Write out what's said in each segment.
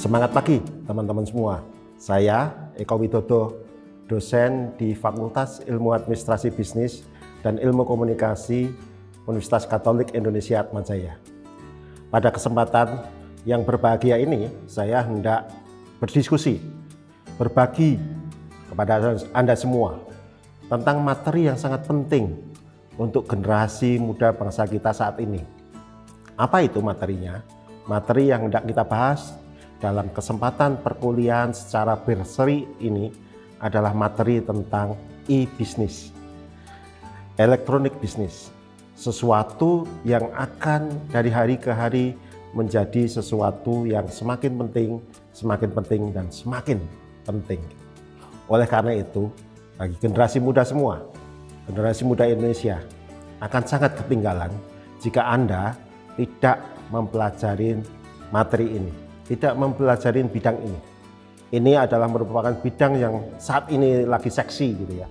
Semangat pagi teman-teman semua. Saya Eko Widodo, dosen di Fakultas Ilmu Administrasi Bisnis dan Ilmu Komunikasi Universitas Katolik Indonesia Atmajaya. Pada kesempatan yang berbahagia ini, saya hendak berdiskusi, berbagi kepada Anda semua tentang materi yang sangat penting untuk generasi muda bangsa kita saat ini. Apa itu materinya? Materi yang hendak kita bahas dalam kesempatan perkuliahan secara berseri ini adalah materi tentang e-business, electronic business, sesuatu yang akan dari hari ke hari menjadi sesuatu yang semakin penting dan semakin penting. Oleh karena itu, bagi generasi muda semua, generasi muda Indonesia akan sangat ketinggalan jika Anda tidak mempelajari materi ini, tidak mempelajari bidang ini. Ini adalah merupakan bidang yang saat ini lagi seksi gitu ya,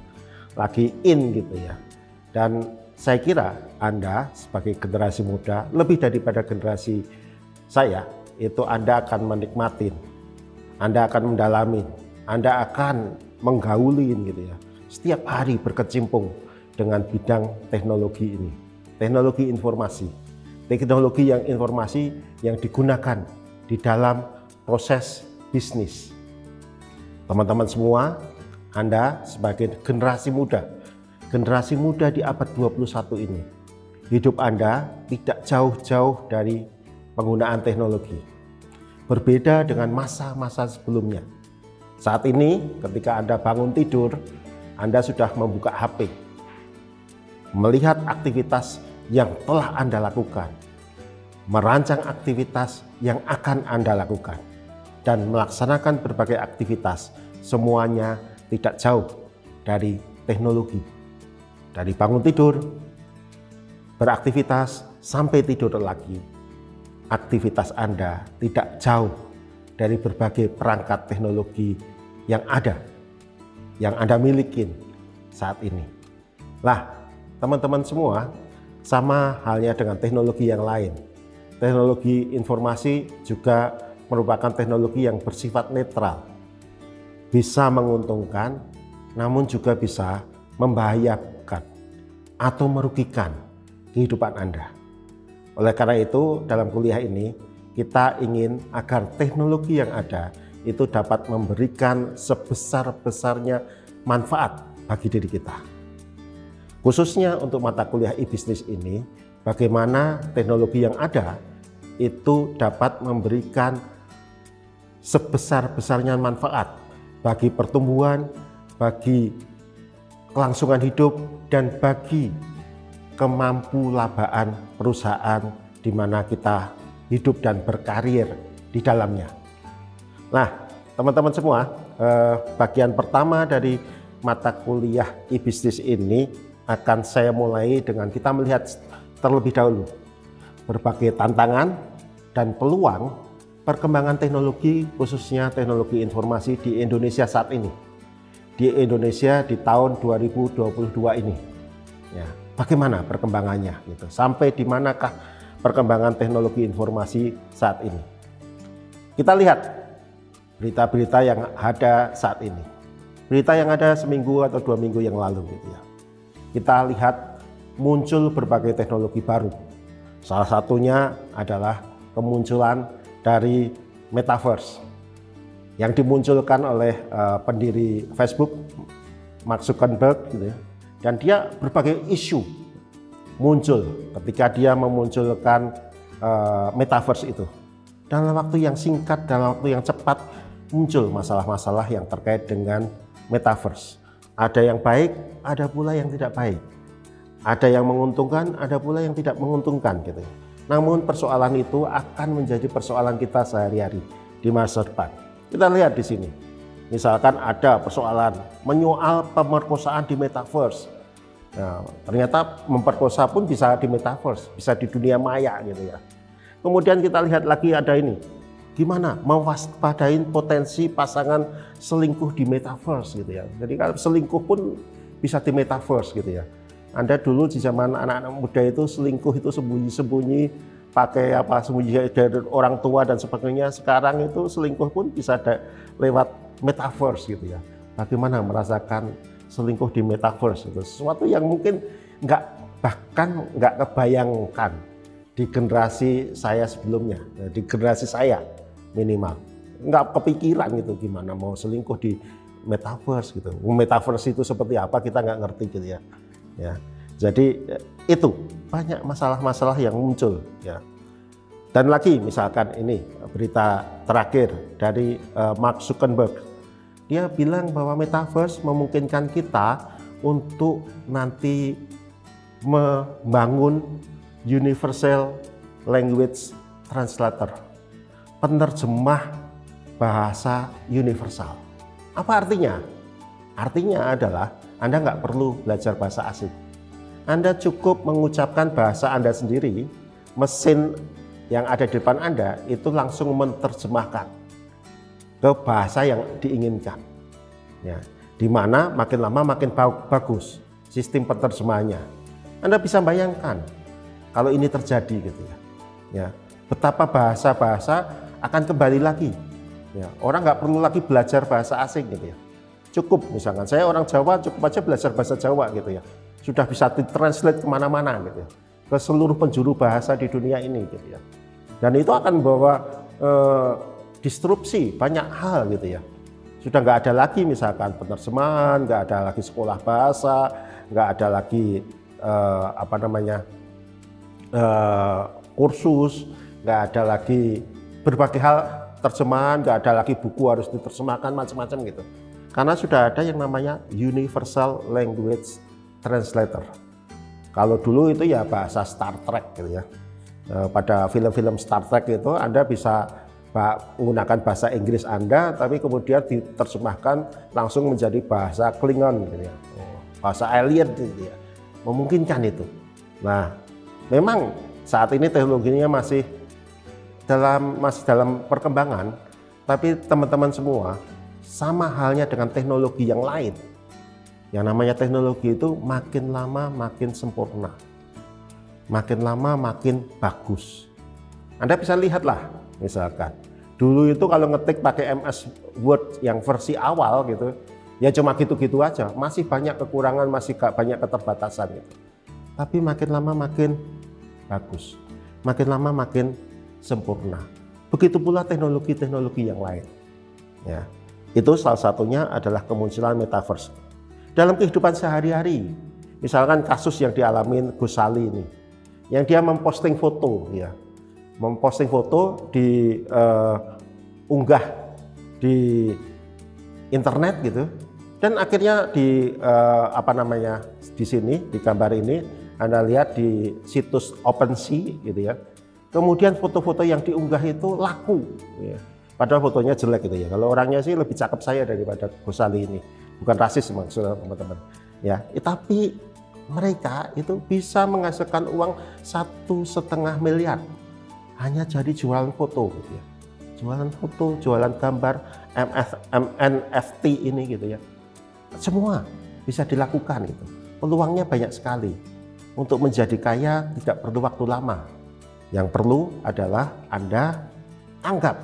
lagi in gitu ya. Dan saya kira Anda sebagai generasi muda, lebih daripada generasi saya, itu Anda akan menikmatin, Anda akan mendalami, Anda akan menggaulin gitu ya. Setiap hari berkecimpung dengan bidang teknologi ini, teknologi informasi. Teknologi yang informasi yang digunakan di dalam proses bisnis. Teman-teman semua, Anda sebagai generasi muda di abad 21 ini, hidup Anda tidak jauh-jauh dari penggunaan teknologi. Berbeda dengan masa-masa sebelumnya. Saat ini ketika Anda bangun tidur, Anda sudah membuka HP, melihat aktivitas yang telah Anda lakukan, merancang aktivitas yang akan Anda lakukan, dan melaksanakan berbagai aktivitas, semuanya tidak jauh dari teknologi. Dari bangun tidur, beraktivitas, sampai tidur lagi, aktivitas Anda tidak jauh dari berbagai perangkat teknologi yang ada, yang Anda miliki saat ini. Lah, teman-teman semua, sama halnya dengan teknologi yang lain. Teknologi informasi juga merupakan teknologi yang bersifat netral. Bisa menguntungkan, namun juga bisa membahayakan atau merugikan kehidupan Anda. Oleh karena itu, dalam kuliah ini, kita ingin agar teknologi yang ada itu dapat memberikan sebesar-besarnya manfaat bagi diri kita. Khususnya untuk mata kuliah e-business ini, bagaimana teknologi yang ada itu dapat memberikan sebesar-besarnya manfaat bagi pertumbuhan, bagi kelangsungan hidup, dan bagi kemampuan perusahaan di mana kita hidup dan berkarir di dalamnya. Nah, teman-teman semua, bagian pertama dari mata kuliah e-business ini akan saya mulai dengan kita melihat terlebih dahulu berbagai tantangan dan peluang perkembangan teknologi, khususnya teknologi informasi di Indonesia saat ini, di Indonesia di tahun 2022 ini. Ya, bagaimana perkembangannya gitu. Sampai di manakah perkembangan teknologi informasi saat ini. Kita lihat berita-berita yang ada saat ini. Berita yang ada seminggu atau 2 minggu yang lalu gitu ya. Kita lihat muncul berbagai teknologi baru. Salah satunya adalah kemunculan dari Metaverse yang dimunculkan oleh pendiri Facebook, Mark Zuckerberg gitu ya. Dan dia berbagai isu muncul ketika dia memunculkan Metaverse itu. Dalam waktu yang singkat, dalam waktu yang cepat muncul masalah-masalah yang terkait dengan Metaverse. Ada yang baik, ada pula yang tidak baik. Ada yang menguntungkan, ada pula yang tidak menguntungkan gitu. Namun persoalan itu akan menjadi persoalan kita sehari-hari di masa depan. Kita lihat di sini. Misalkan ada persoalan menyoal pemerkosaan di Metaverse. Nah, ternyata memperkosa pun bisa di Metaverse, bisa di dunia maya gitu ya. Kemudian kita lihat lagi ada ini. Gimana mewaspadain potensi pasangan selingkuh di Metaverse gitu ya. Jadi kalau selingkuh pun bisa di Metaverse gitu ya. Anda dulu di zaman anak-anak muda itu selingkuh itu sembunyi-sembunyi pakai apa sembunyi dari orang tua dan sebagainya. Sekarang itu selingkuh pun bisa lewat metaverse gitu ya. Bagaimana merasakan selingkuh di metaverse itu sesuatu yang mungkin bahkan nggak kebayangkan di generasi saya sebelumnya, di generasi saya minimal nggak kepikiran gitu gimana mau selingkuh di metaverse gitu. Metaverse itu seperti apa kita nggak ngerti gitu ya. Ya, jadi itu banyak masalah-masalah yang muncul ya. Dan lagi misalkan ini berita terakhir dari Mark Zuckerberg, dia bilang bahwa metaverse memungkinkan kita untuk nanti membangun universal language translator, penerjemah bahasa universal. Apa artinya? Artinya adalah Anda nggak perlu belajar bahasa asing. Anda cukup mengucapkan bahasa Anda sendiri, mesin yang ada di depan Anda itu langsung menerjemahkan ke bahasa yang diinginkan. Ya, di mana makin lama makin bagus sistem penerjemahannya. Anda bisa bayangkan kalau ini terjadi gitu ya. Ya, betapa bahasa-bahasa akan kembali lagi. Ya, orang nggak perlu lagi belajar bahasa asing gitu ya. Cukup misalkan saya orang Jawa, cukup aja belajar bahasa Jawa gitu ya. Sudah bisa ditranslate kemana-mana gitu ya, ke seluruh penjuru bahasa di dunia ini gitu ya. Dan itu akan membawa disrupsi banyak hal gitu ya. Sudah nggak ada lagi misalkan penerjemahan, nggak ada lagi sekolah bahasa, nggak ada lagi kursus, nggak ada lagi berbagai hal terjemahan, nggak ada lagi buku harus diterjemahkan macam-macam gitu. Karena sudah ada yang namanya Universal Language Translator. Kalau dulu itu ya bahasa Star Trek gitu ya. Pada film-film Star Trek itu Anda bisa menggunakan bahasa Inggris Anda, tapi kemudian diterjemahkan langsung menjadi bahasa Klingon gitu ya. Bahasa alien gitu ya. Memungkinkan itu. Nah, memang saat ini teknologinya masih dalam perkembangan, tapi teman-teman semua sama halnya dengan teknologi yang lain. Yang namanya teknologi itu makin lama makin sempurna, makin lama makin bagus. Anda bisa lihatlah, misalkan dulu itu kalau ngetik pakai MS Word yang versi awal gitu, ya cuma gitu-gitu aja, masih banyak kekurangan, masih banyak keterbatasan gitu. Tapi makin lama makin bagus, makin lama makin sempurna. Begitu pula teknologi-teknologi yang lain. Ya. Itu salah satunya adalah kemunculan metaverse. Dalam kehidupan sehari-hari, misalkan kasus yang dialami Gosali ini, yang dia memposting foto, ya, memposting foto di unggah di internet gitu, dan akhirnya di di sini di gambar ini Anda lihat di situs OpenSea gitu ya. Kemudian foto-foto yang diunggah itu laku. Ya. Padahal fotonya jelek gitu ya. Kalau orangnya sih lebih cakep saya daripada Gosali ini. Bukan rasis maksudnya teman-teman. Ya, tapi mereka itu bisa menghasilkan uang 1,5 miliar hanya jadi jualan foto gitu ya. Jualan foto, jualan gambar, NFT ini gitu ya. Semua bisa dilakukan gitu. Peluangnya banyak sekali. Untuk menjadi kaya tidak perlu waktu lama. Yang perlu adalah Anda anggap,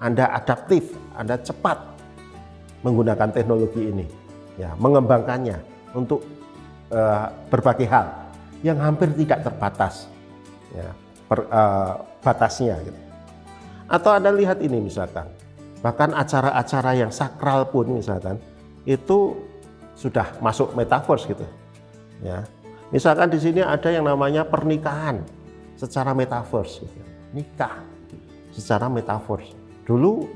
Anda adaptif, Anda cepat menggunakan teknologi ini, ya, mengembangkannya untuk berbagai hal yang hampir tidak terbatas, ya, batasnya. Gitu. Atau Anda lihat ini misalkan, bahkan acara-acara yang sakral pun misalkan itu sudah masuk metaverse gitu, ya. Misalkan di sini ada yang namanya pernikahan secara metaverse, gitu. Nikah secara metaverse. Dulu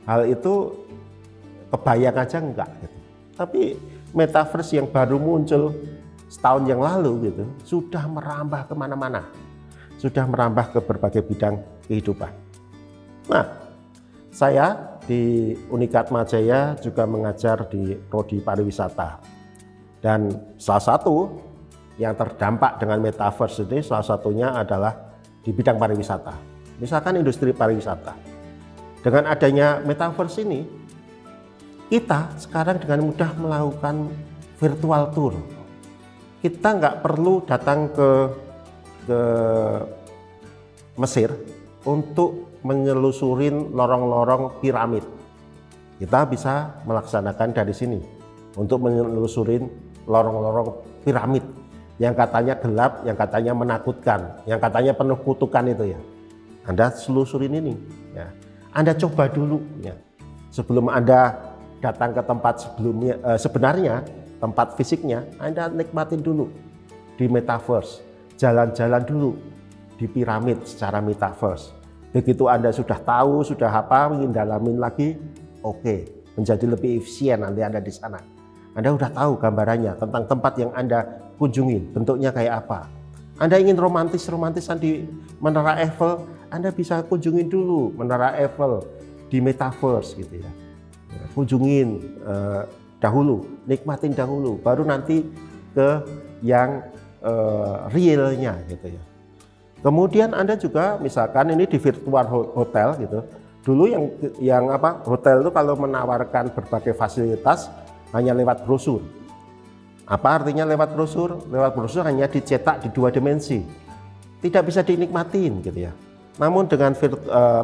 hal itu kebayang aja enggak gitu. Tapi metaverse yang baru muncul setahun yang lalu gitu sudah merambah kemana-mana, sudah merambah ke berbagai bidang kehidupan. Nah, saya di Unikat Majaya juga mengajar di prodi pariwisata, dan salah satu yang terdampak dengan metaverse ini salah satunya adalah di bidang pariwisata. Misalkan industri pariwisata. Dengan adanya metaverse ini, kita sekarang dengan mudah melakukan virtual tour. Kita nggak perlu datang ke Mesir untuk menyelusurin lorong-lorong piramid. Kita bisa melaksanakan dari sini untuk menelusurin lorong-lorong piramid yang katanya gelap, yang katanya menakutkan, yang katanya penuh kutukan itu ya. Anda selusurin ini ya. Anda coba dulu ya. Sebelum Anda datang ke tempat sebelumnya, sebenarnya tempat fisiknya Anda nikmatin dulu di metaverse. Jalan-jalan dulu di piramid secara metaverse. Begitu Anda sudah tahu, sudah apa, ingin dalamin lagi, oke, menjadi lebih efisien nanti Anda di sana. Anda udah tahu gambarannya tentang tempat yang Anda kunjungi, bentuknya kayak apa. Anda ingin romantisan di Menara Eiffel, Anda bisa kunjungin dulu Menara Eiffel di metaverse gitu ya. Kunjungin dahulu, nikmatin dahulu, baru nanti ke yang realnya gitu ya. Kemudian Anda juga misalkan ini di virtual hotel gitu. Dulu yang hotel itu kalau menawarkan berbagai fasilitas hanya lewat brosur. Apa artinya lewat brosur? Lewat brosur hanya dicetak di 2 dimensi. Tidak bisa dinikmatin gitu ya. Namun dengan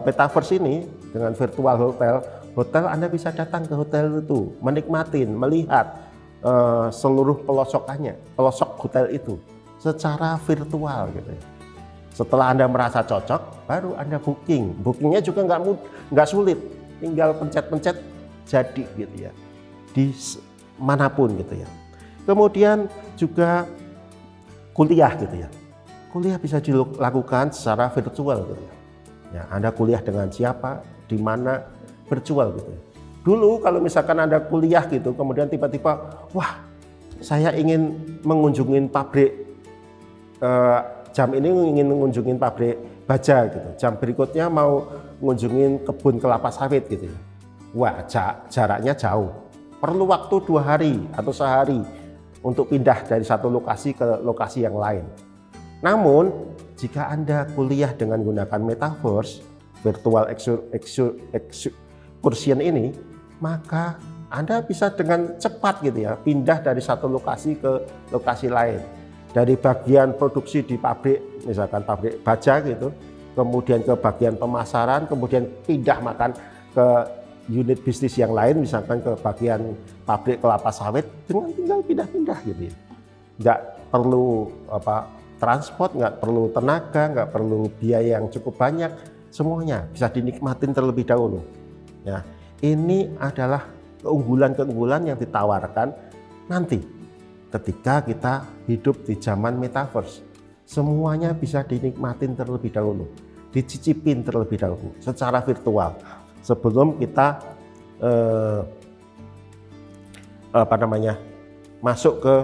metaverse ini, dengan virtual hotel Anda bisa datang ke hotel itu, menikmatin, melihat seluruh pelosokannya, pelosok hotel itu secara virtual gitu ya. Setelah Anda merasa cocok, baru Anda booking. Bookingnya juga nggak sulit, tinggal pencet-pencet jadi gitu ya, di manapun gitu ya. Kemudian juga kuliah gitu ya. Kuliah bisa dilakukan secara virtual gitu ya. Ya, Anda kuliah dengan siapa, di mana, virtual gitu ya. Dulu kalau misalkan Anda kuliah gitu, kemudian tiba-tiba, wah, saya ingin mengunjungi pabrik, jam ini ingin mengunjungi pabrik baja gitu. Jam berikutnya mau mengunjungi kebun kelapa sawit gitu ya. Wah, jaraknya jauh. Perlu waktu 2 hari atau sehari untuk pindah dari satu lokasi ke lokasi yang lain. Namun, jika Anda kuliah dengan menggunakan metaverse, virtual excursion ini, maka Anda bisa dengan cepat gitu ya, pindah dari satu lokasi ke lokasi lain. Dari bagian produksi di pabrik, misalkan pabrik baja gitu, kemudian ke bagian pemasaran, kemudian pindah makan ke unit bisnis yang lain, misalkan ke bagian pabrik kelapa sawit, dengan tinggal pindah-pindah gitu ya. Nggak perlu transport, nggak perlu tenaga, nggak perlu biaya yang cukup banyak, semuanya bisa dinikmatin terlebih dahulu. Ya, ini adalah keunggulan-keunggulan yang ditawarkan nanti ketika kita hidup di zaman metaverse. Semuanya bisa dinikmatin terlebih dahulu, dicicipin terlebih dahulu secara virtual sebelum kita masuk ke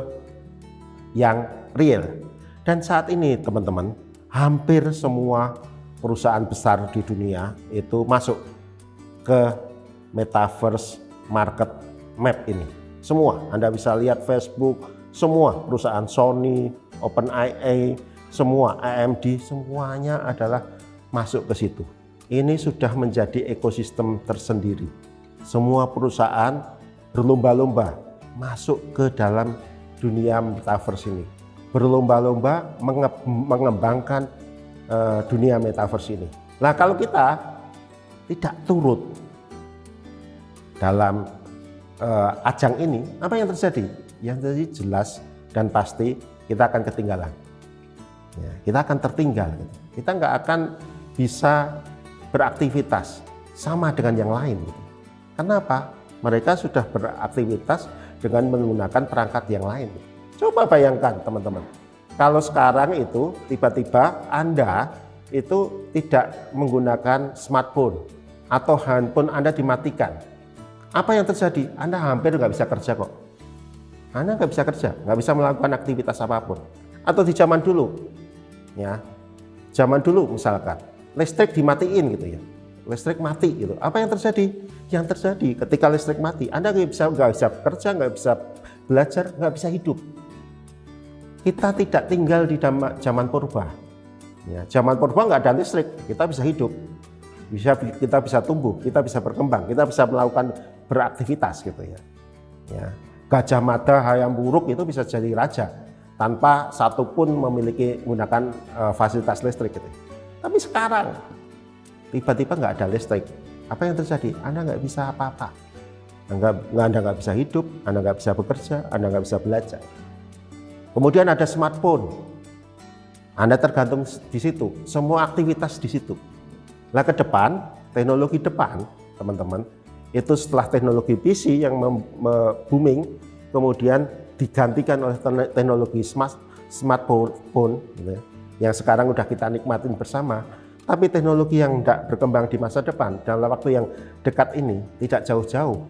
yang real. Dan saat ini teman-teman, hampir semua perusahaan besar di dunia itu masuk ke metaverse market map ini. Semua, Anda bisa lihat Facebook, semua perusahaan Sony, OpenAI, semua AMD, semuanya adalah masuk ke situ. Ini sudah menjadi ekosistem tersendiri. Semua perusahaan berlomba-lomba masuk ke dalam dunia metaverse ini. Berlomba-lomba mengembangkan dunia metaverse ini. Nah, kalau kita tidak turut dalam ajang ini, apa yang terjadi? Yang terjadi jelas dan pasti kita akan ketinggalan. Ya, kita akan tertinggal. Gitu. Kita nggak akan bisa beraktivitas sama dengan yang lain. Gitu. Kenapa? Mereka sudah beraktivitas dengan menggunakan perangkat yang lain. Gitu. Coba bayangkan teman-teman, kalau sekarang itu tiba-tiba Anda itu tidak menggunakan smartphone atau handphone Anda dimatikan. Apa yang terjadi? Anda hampir nggak bisa kerja kok. Anda nggak bisa kerja, nggak bisa melakukan aktivitas apapun. Atau di zaman dulu, ya, zaman dulu misalkan listrik dimatiin gitu ya, listrik mati gitu. Apa yang terjadi? Yang terjadi ketika listrik mati, Anda nggak bisa kerja, nggak bisa belajar, nggak bisa hidup. Kita tidak tinggal di zaman purba. Ya, zaman purba nggak ada listrik, kita bisa hidup, kita bisa tumbuh, kita bisa berkembang, kita bisa melakukan beraktivitas gitu ya. Ya. Gajah Mada Hayam Wuruk itu bisa jadi raja tanpa satupun menggunakan fasilitas listrik gitu. Tapi sekarang tiba-tiba nggak ada listrik. Apa yang terjadi? Anda nggak bisa apa-apa. Anda nggak bisa hidup, Anda nggak bisa bekerja, Anda nggak bisa belajar. Kemudian ada smartphone. Anda tergantung di situ, semua aktivitas di situ. Nah ke depan, teknologi depan, teman-teman, itu setelah teknologi PC yang booming, kemudian digantikan oleh teknologi smartphone, gitu ya, yang sekarang udah kita nikmatin bersama. Tapi teknologi yang tidak berkembang di masa depan, dalam waktu yang dekat ini, tidak jauh-jauh,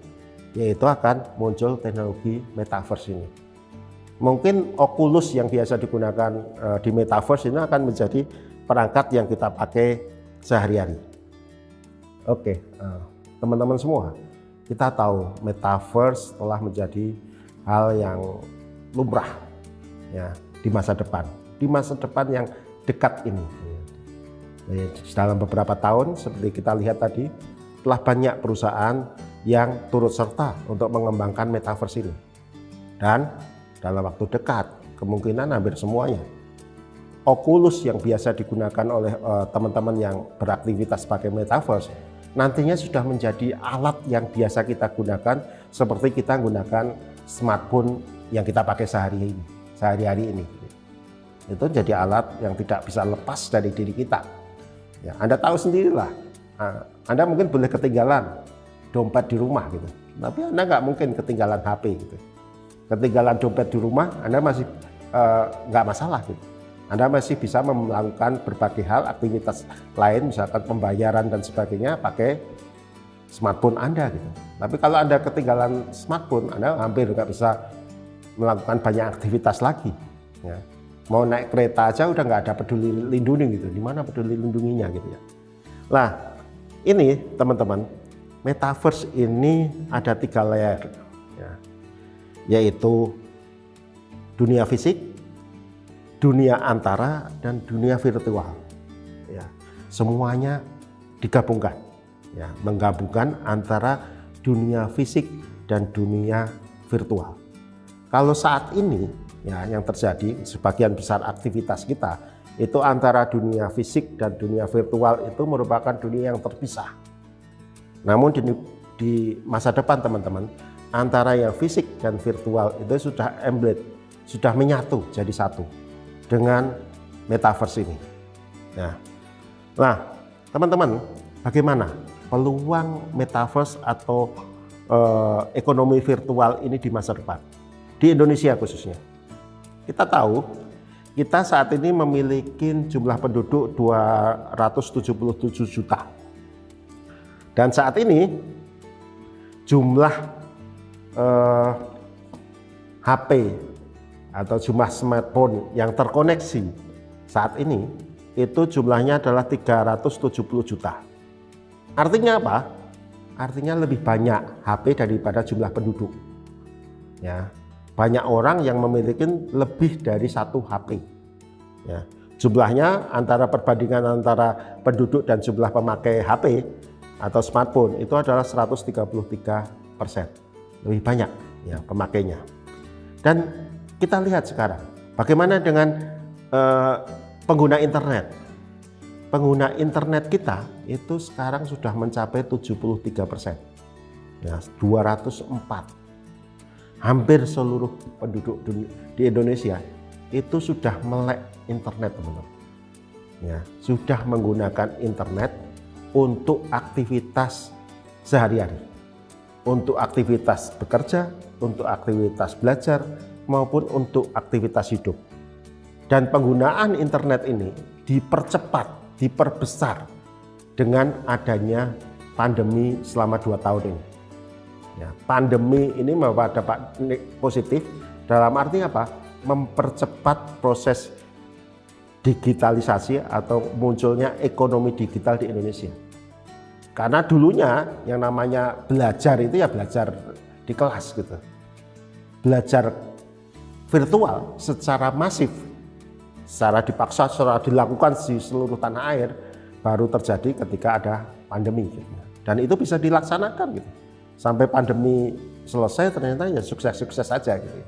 yaitu akan muncul teknologi metaverse ini. Mungkin Oculus yang biasa digunakan di metaverse ini akan menjadi perangkat yang kita pakai sehari-hari. Oke, teman-teman semua, kita tahu metaverse telah menjadi hal yang lumrah ya di masa depan yang dekat ini. Dalam beberapa tahun seperti kita lihat tadi, telah banyak perusahaan yang turut serta untuk mengembangkan metaverse ini. Dan dalam waktu dekat, kemungkinan hampir semuanya. Oculus yang biasa digunakan oleh teman-teman yang beraktivitas pakai metaverse, nantinya sudah menjadi alat yang biasa kita gunakan seperti kita gunakan smartphone yang kita pakai sehari-hari ini. Itu jadi alat yang tidak bisa lepas dari diri kita. Ya, Anda tahu sendirilah, Anda mungkin boleh ketinggalan dompet di rumah gitu, tapi Anda nggak mungkin ketinggalan HP gitu. Ketinggalan dompet di rumah, Anda masih nggak masalah gitu. Anda masih bisa melakukan berbagai hal, aktivitas lain, misalkan pembayaran dan sebagainya pakai smartphone Anda gitu. Tapi kalau Anda ketinggalan smartphone, Anda hampir nggak bisa melakukan banyak aktivitas lagi. Ya. Mau naik kereta aja udah nggak ada peduli lindungi gitu. Di mana peduli lindunginya gitu ya. Nah, ini teman-teman, metaverse ini ada 3 layer, ya, yaitu dunia fisik, dunia antara, dan dunia virtual. Ya, semuanya digabungkan, ya, menggabungkan antara dunia fisik dan dunia virtual. Kalau saat ini, ya, yang terjadi sebagian besar aktivitas kita itu antara dunia fisik dan dunia virtual itu merupakan dunia yang terpisah. Namun di masa depan teman-teman, antara yang fisik dan virtual itu sudah embedded, sudah menyatu jadi satu dengan metaverse ini. Nah, teman-teman, bagaimana peluang metaverse atau ekonomi virtual ini di masa depan? Di Indonesia khususnya. Kita tahu, kita saat ini memiliki jumlah penduduk 277 juta. Dan saat ini jumlah HP atau jumlah smartphone yang terkoneksi saat ini itu jumlahnya adalah 370 juta. Artinya apa? Artinya lebih banyak HP daripada jumlah penduduk. Ya, banyak orang yang memiliki lebih dari 1 HP. Ya, jumlahnya perbandingan antara penduduk dan jumlah pemakai HP atau smartphone itu adalah 133%. Lebih banyak ya pemakainya. Dan kita lihat sekarang bagaimana dengan pengguna internet. Pengguna internet kita itu sekarang sudah mencapai 73%. Ya, 204. Hampir seluruh penduduk di Indonesia itu sudah melek internet, teman-teman. Ya, sudah menggunakan internet untuk aktivitas sehari-hari, untuk aktivitas bekerja, untuk aktivitas belajar, maupun untuk aktivitas hidup. Dan penggunaan internet ini dipercepat, diperbesar dengan adanya pandemi selama 2 tahun ini. Ya, pandemi ini membawa dampak positif dalam arti apa? Mempercepat proses digitalisasi atau munculnya ekonomi digital di Indonesia. Karena dulunya yang namanya belajar itu ya belajar di kelas gitu. Belajar virtual secara masif, secara dipaksa, secara dilakukan di seluruh tanah air baru terjadi ketika ada pandemi gitu. Dan itu bisa dilaksanakan gitu. Sampai pandemi selesai ternyata ya sukses-sukses saja gitu.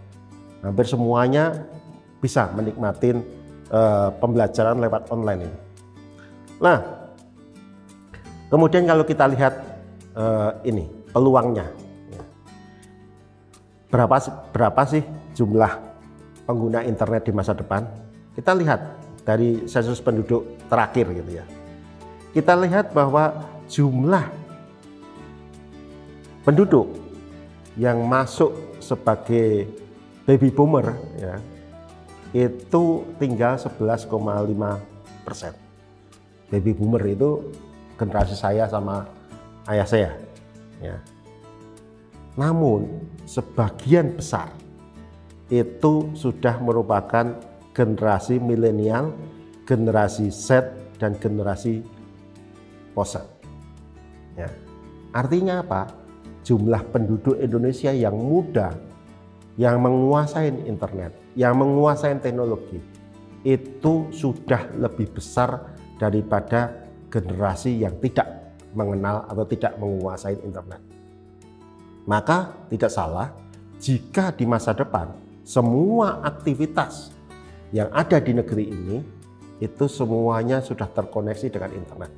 Hampir semuanya bisa menikmatin pembelajaran lewat online ini. Nah, kemudian kalau kita lihat ini peluangnya, berapa sih jumlah pengguna internet di masa depan? Kita lihat dari sensus penduduk terakhir gitu ya. Kita lihat bahwa jumlah penduduk yang masuk sebagai baby boomer ya, itu tinggal 11,5%. Baby boomer itu generasi saya sama ayah saya ya. Namun sebagian besar itu sudah merupakan generasi milenial, generasi Z, dan generasi post. Ya. Artinya apa? Jumlah penduduk Indonesia yang muda, yang menguasai internet, yang menguasai teknologi, itu sudah lebih besar daripada generasi yang tidak mengenal atau tidak menguasai internet. Maka tidak salah jika di masa depan semua aktivitas yang ada di negeri ini itu semuanya sudah terkoneksi dengan internet.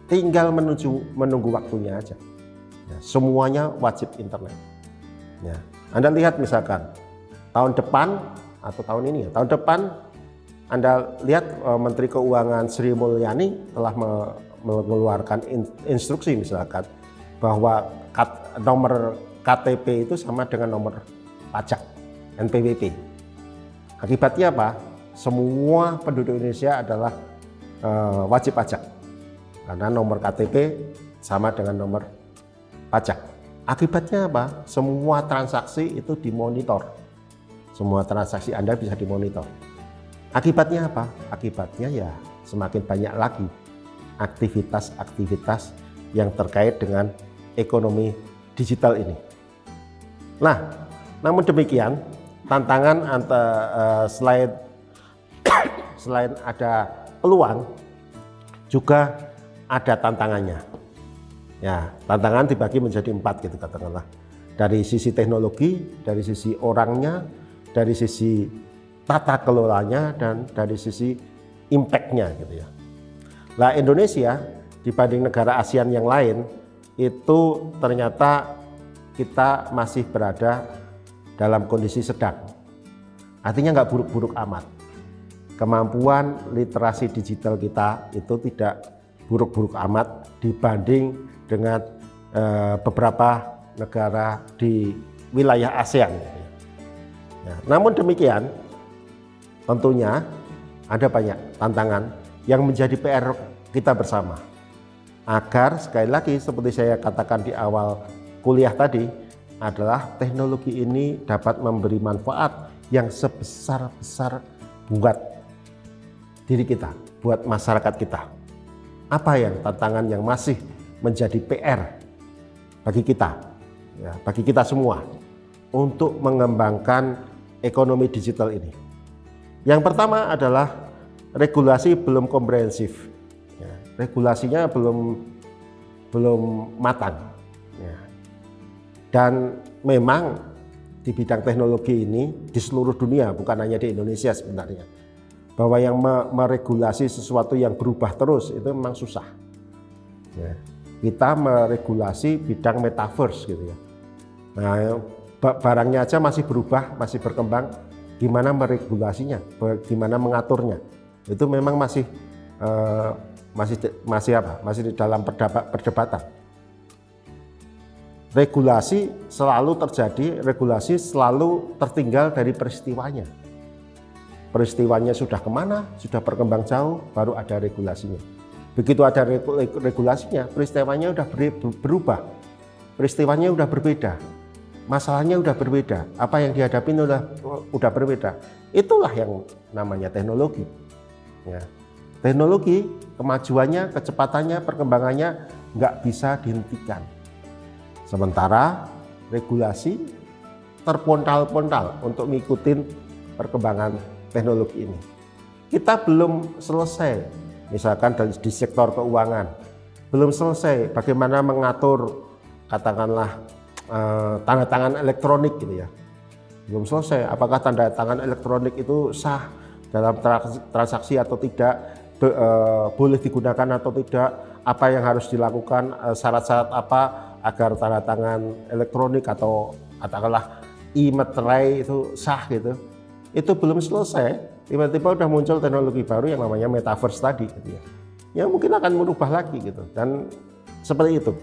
Tinggal menunggu waktunya aja. Ya, semuanya wajib internet. Ya. Anda lihat misalkan tahun depan atau tahun ini ya, tahun depan Anda lihat Menteri Keuangan Sri Mulyani telah mengeluarkan instruksi misalkan bahwa nomor KTP itu sama dengan nomor pajak NPWP. Akibatnya apa? Semua penduduk Indonesia adalah wajib pajak karena nomor KTP sama dengan nomor pajak. Akibatnya apa? Semua transaksi itu dimonitor. Semua transaksi Anda bisa dimonitor. Akibatnya apa? Akibatnya ya semakin banyak lagi aktivitas-aktivitas yang terkait dengan ekonomi digital ini. Nah, namun demikian tantangan selain ada peluang juga ada tantangannya. Ya, tantangan dibagi menjadi 4 gitu katakanlah. Dari sisi teknologi, dari sisi orangnya, dari sisi tata kelolanya, dan dari sisi impact-nya gitu ya. Nah, Indonesia dibanding negara ASEAN yang lain itu ternyata kita masih berada dalam kondisi sedang. Artinya nggak buruk-buruk amat. Kemampuan literasi digital kita itu tidak buruk-buruk amat dibanding dengan beberapa negara di wilayah ASEAN. Ya, namun demikian, tentunya ada banyak tantangan yang menjadi PR kita bersama. Agar sekali lagi seperti saya katakan di awal kuliah tadi, adalah teknologi ini dapat memberi manfaat yang sebesar-besar buat diri kita, buat masyarakat kita. Apa yang tantangan yang masih menjadi PR bagi kita, ya, bagi kita semua untuk mengembangkan ekonomi digital ini? Yang pertama adalah regulasi belum komprehensif, ya, regulasinya belum matang, ya. Dan memang di bidang teknologi ini di seluruh dunia, bukan hanya di Indonesia sebenarnya, bahwa yang meregulasi sesuatu yang berubah terus itu memang susah. Ya, kita meregulasi bidang metaverse gitu ya. Nah, barangnya aja masih berubah, masih berkembang. Gimana meregulasinya, gimana mengaturnya? Itu memang masih di dalam perdebatan. Regulasi selalu terjadi, regulasi selalu tertinggal dari peristiwanya. Peristiwanya sudah kemana, sudah berkembang jauh, baru ada regulasinya. Begitu ada regulasinya, peristiwanya sudah berubah, peristiwanya sudah berbeda, masalahnya sudah berbeda, apa yang dihadapi sudah berbeda. Itulah yang namanya teknologi. Ya. Teknologi, kemajuannya, kecepatannya, perkembangannya nggak bisa dihentikan. Sementara regulasi terpontal-pontal untuk ngikutin perkembangan teknologi ini. Kita belum selesai, misalkan di sektor keuangan, belum selesai bagaimana mengatur katakanlah tanda tangan elektronik gitu ya. Belum selesai, apakah tanda tangan elektronik itu sah dalam transaksi atau tidak, boleh digunakan atau tidak, apa yang harus dilakukan, syarat-syarat apa agar tanda tangan elektronik atau katakanlah e-materai itu sah gitu. Itu belum selesai, tiba-tiba udah muncul teknologi baru yang namanya metaverse tadi gitu ya. Ya mungkin akan merubah lagi gitu, dan seperti itu.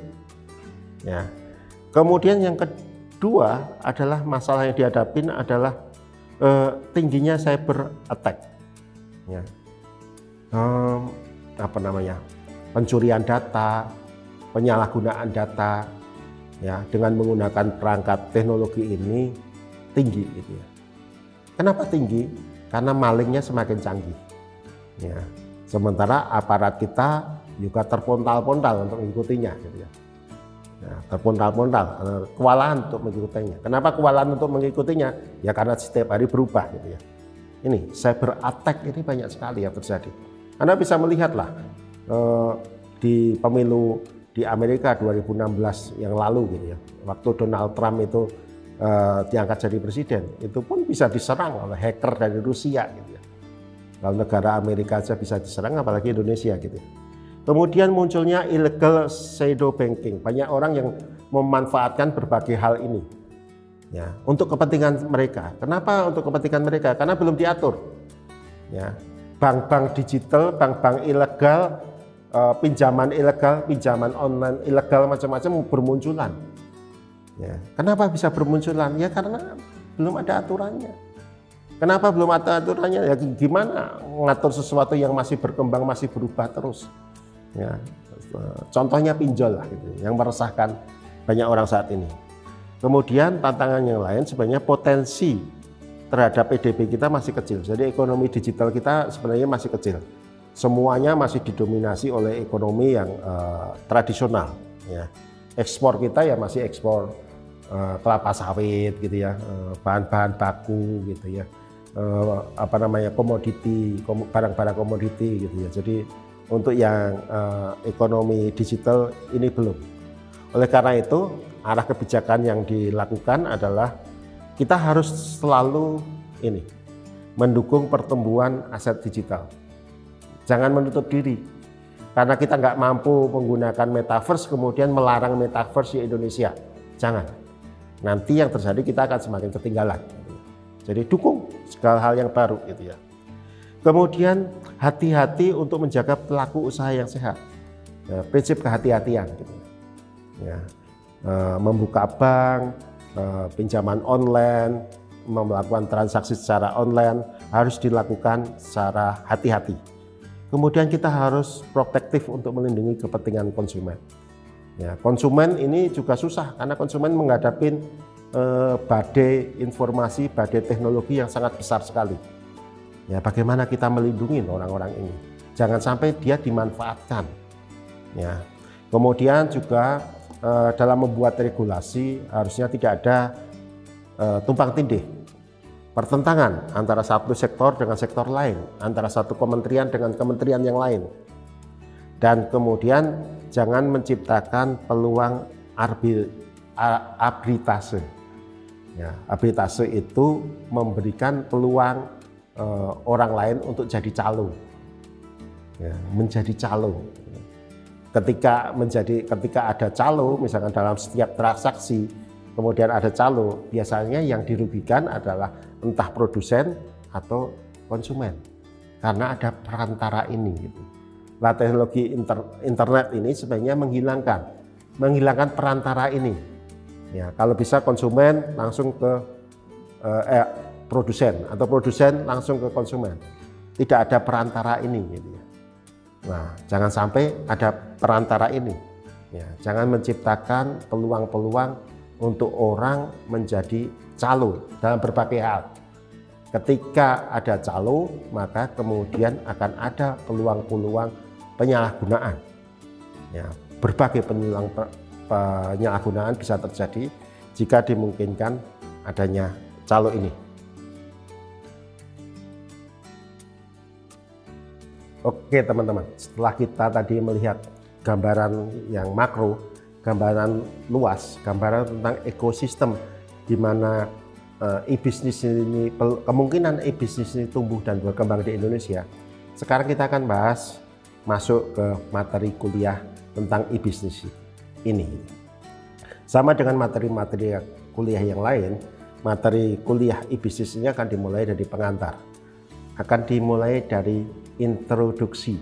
Ya. Kemudian yang kedua adalah masalah yang dihadapin adalah tingginya cyber attack. Ya. Pencurian data, penyalahgunaan data, ya dengan menggunakan perangkat teknologi ini tinggi gitu ya. Kenapa tinggi? Karena malingnya semakin canggih. Ya. Sementara aparat kita juga terpontal-pontal untuk mengikutinya gitu ya. Nah, terpontal-pontal, kewalahan untuk mengikutinya. Kenapa kewalahan untuk mengikutinya? Ya karena setiap hari berubah gitu ya. Ini cyber attack ini banyak sekali yang terjadi. Anda bisa melihatlah di pemilu di Amerika 2016 yang lalu gitu ya. Waktu Donald Trump itu diangkat jadi presiden, itu pun bisa diserang oleh hacker dari Rusia gitu ya. Kalau negara Amerika saja bisa diserang, apalagi Indonesia gitu ya. Kemudian munculnya illegal shadow banking. Banyak orang yang memanfaatkan berbagai hal ini ya, untuk kepentingan mereka. Kenapa untuk kepentingan mereka? Karena belum diatur. Ya, bank-bank digital, bank-bank ilegal, pinjaman ilegal, pinjaman online ilegal macam-macam bermunculan. Ya, kenapa bisa bermunculan? Ya karena belum ada aturannya. Kenapa belum ada aturannya? Ya gimana mengatur sesuatu yang masih berkembang, masih berubah terus. Ya, contohnya pinjol lah gitu, yang meresahkan banyak orang saat ini. Kemudian tantangan yang lain sebenarnya potensi terhadap PDB kita masih kecil. Jadi ekonomi digital kita sebenarnya masih kecil. Semuanya masih didominasi oleh ekonomi yang tradisional. Ya. Ekspor kita ya masih ekspor kelapa sawit gitu ya, bahan-bahan baku gitu ya, komoditi, barang-barang komoditi gitu ya. Jadi untuk yang ekonomi digital ini belum. Oleh karena itu, arah kebijakan yang dilakukan adalah kita harus selalu mendukung pertumbuhan aset digital. Jangan menutup diri. Karena kita nggak mampu menggunakan metaverse, kemudian melarang metaverse di Indonesia. Jangan. Nanti yang terjadi kita akan semakin ketinggalan. Jadi dukung segala hal yang baru gitu ya. Kemudian hati-hati untuk menjaga pelaku usaha yang sehat. Ya, prinsip kehati-hatian gitu. Ya, membuka bank, pinjaman online, melakukan transaksi secara online harus dilakukan secara hati-hati. Kemudian kita harus protektif untuk melindungi kepentingan konsumen. Ya, konsumen ini juga susah karena konsumen menghadapi badai informasi, badai teknologi yang sangat besar sekali. Ya, bagaimana kita melindungi orang-orang ini? Jangan sampai dia dimanfaatkan. Ya. Kemudian juga dalam membuat regulasi harusnya tidak ada tumpang tindih, pertentangan antara satu sektor dengan sektor lain, antara satu kementerian dengan kementerian yang lain. Dan kemudian jangan menciptakan peluang arbitrase. Ya, arbitrase itu memberikan peluang orang lain untuk jadi calo, ya, menjadi calo. Ketika ada calo, misalkan dalam setiap transaksi, kemudian ada calo, biasanya yang dirugikan adalah entah produsen atau konsumen, karena ada perantara ini. Gitu. Nah, teknologi internet ini sebenarnya menghilangkan perantara ini. Ya, kalau bisa konsumen langsung ke produsen atau produsen langsung ke konsumen, tidak ada perantara ini gitu ya. Nah, jangan sampai ada perantara ini ya, jangan menciptakan peluang-peluang untuk orang menjadi calo dalam berbagai hal. Ketika ada calo, maka kemudian akan ada peluang-peluang penyalahgunaan ya, berbagai penyalahgunaan bisa terjadi jika dimungkinkan adanya calo ini. Oke teman-teman, setelah kita tadi melihat gambaran yang makro, gambaran luas, gambaran tentang ekosistem di mana e-bisnis ini, kemungkinan e-bisnis ini tumbuh dan berkembang di Indonesia, Sekarang kita akan bahas masuk ke materi kuliah tentang e-business ini. Sama dengan materi-materi kuliah yang lain, materi kuliah e-business ini akan dimulai dari pengantar. Akan dimulai dari introduksi,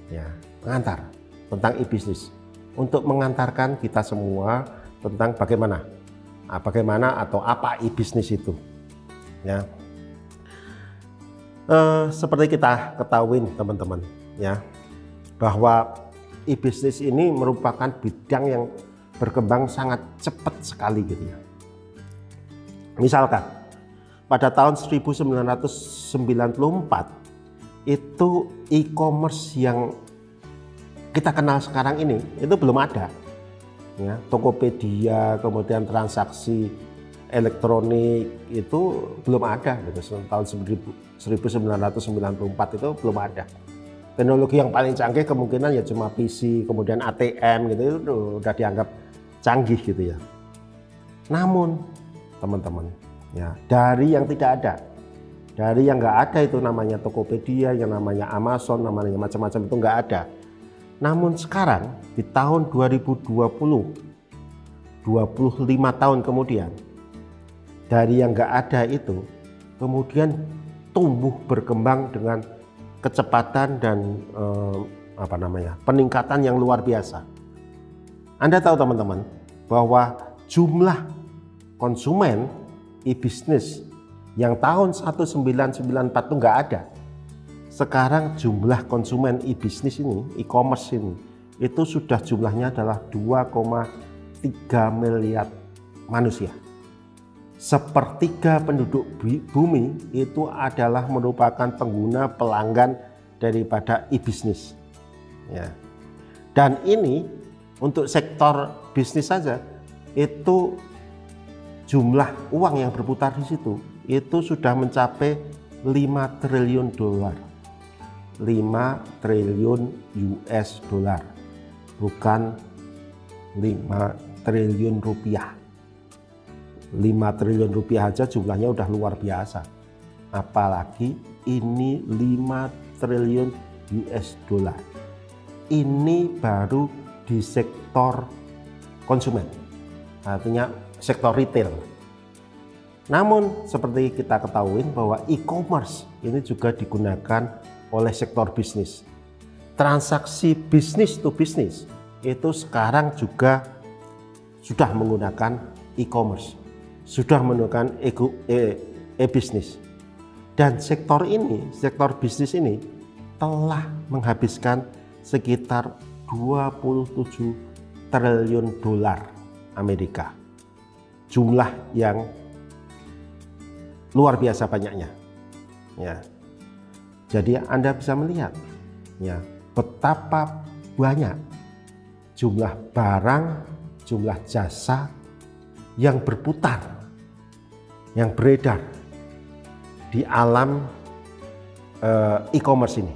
ya, pengantar tentang e-business. Untuk mengantarkan kita semua tentang bagaimana atau apa e-business itu. Ya. Seperti kita ketahui teman-teman, ya, bahwa e-business ini merupakan bidang yang berkembang sangat cepat sekali gitu ya. Misalkan pada tahun 1994 itu e-commerce yang kita kenal sekarang ini itu belum ada. Ya, Tokopedia, kemudian transaksi elektronik itu belum ada gitu. Tahun 1994 itu belum ada. Teknologi yang paling canggih kemungkinan ya cuma PC, kemudian ATM gitu, itu udah dianggap canggih gitu ya. Namun teman-teman, ya, dari yang tidak ada, dari yang nggak ada itu namanya Tokopedia, yang namanya Amazon, namanya macam-macam itu nggak ada. Namun sekarang di tahun 2020, 25 tahun kemudian, dari yang nggak ada itu kemudian tumbuh berkembang dengan kecepatan dan peningkatan yang luar biasa. Anda tahu teman-teman bahwa jumlah konsumen e-business yang tahun 1994 itu nggak ada. Sekarang jumlah konsumen e-business ini, e-commerce ini, itu sudah jumlahnya adalah 2,3 miliar manusia. Sepertiga penduduk bumi itu adalah merupakan pengguna pelanggan daripada e-business. Ya. Dan ini untuk sektor bisnis saja itu jumlah uang yang berputar di situ itu sudah mencapai 5 triliun dolar. 5 triliun US dollar, bukan 5 triliun rupiah. 5 triliun rupiah aja jumlahnya udah luar biasa. Apalagi ini 5 triliun US dollar. Ini baru di sektor konsumen, artinya sektor retail. Namun seperti kita ketahui bahwa e-commerce ini juga digunakan oleh sektor bisnis. Transaksi bisnis to bisnis itu sekarang juga sudah menggunakan e-commerce, sudah menggunakan e-business. Dan sektor ini, sektor bisnis ini telah menghabiskan sekitar 27 triliun dolar Amerika. Jumlah yang luar biasa banyaknya. Ya. Jadi Anda bisa melihat ya, betapa banyak jumlah barang, jumlah jasa yang berputar, yang beredar di alam e-commerce ini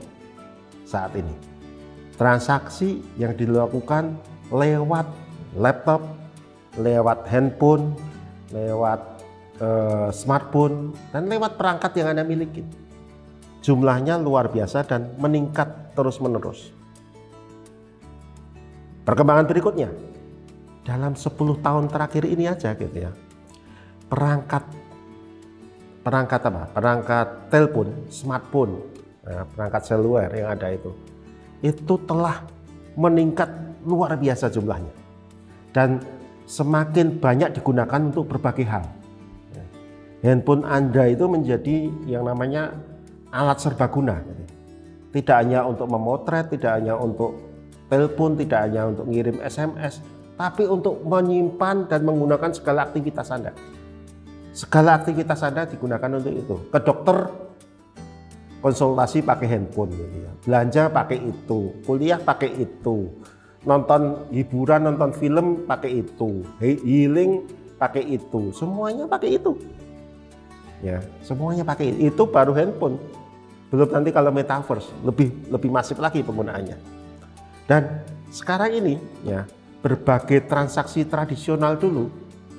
saat ini. Transaksi yang dilakukan lewat laptop, lewat handphone, lewat smartphone, dan lewat perangkat yang Anda miliki. Jumlahnya luar biasa dan meningkat terus-menerus. Perkembangan berikutnya, dalam 10 tahun terakhir ini aja gitu ya, perangkat telepon, smartphone, perangkat seluler yang ada itu telah meningkat luar biasa jumlahnya dan semakin banyak digunakan untuk berbagai hal. Handphone Anda itu menjadi yang namanya alat serbaguna, tidak hanya untuk memotret, tidak hanya untuk telepon, tidak hanya untuk ngirim SMS, tapi untuk menyimpan dan menggunakan segala aktivitas Anda. Segala aktivitas Anda digunakan untuk itu. Ke dokter, konsultasi pakai handphone, belanja pakai itu, kuliah pakai itu, nonton hiburan, nonton film pakai itu, healing pakai itu, semuanya pakai itu. Ya, semuanya pakai itu, baru handphone. Belum nanti kalau metaverse lebih masif lagi penggunaannya. Dan sekarang ini ya, berbagai transaksi tradisional dulu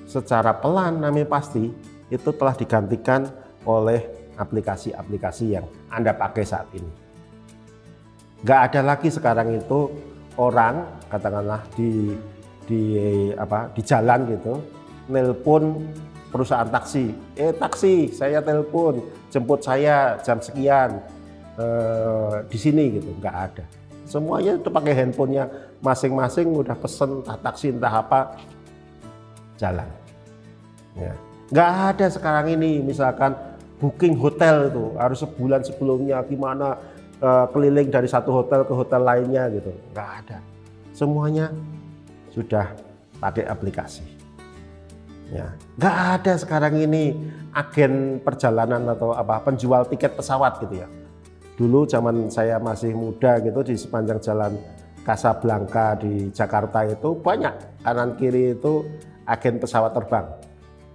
secara pelan namanya pasti itu telah digantikan oleh aplikasi-aplikasi yang Anda pakai saat ini. Nggak ada lagi sekarang itu orang katakanlah di jalan gitu, nelpon perusahaan taksi, taksi saya telepon, jemput saya jam sekian di sini gitu, nggak ada. Semuanya itu pakai handphonenya masing-masing, udah pesen entah taksi entah apa, jalan. Ya. Nggak ada sekarang ini misalkan booking hotel itu harus sebulan sebelumnya gimana keliling dari satu hotel ke hotel lainnya gitu, nggak ada. Semuanya sudah pakai aplikasi. Ya, nggak ada sekarang ini agen perjalanan atau penjual tiket pesawat gitu ya. Dulu zaman saya masih muda gitu, di sepanjang jalan Casablanca di Jakarta itu banyak kanan kiri itu agen pesawat terbang.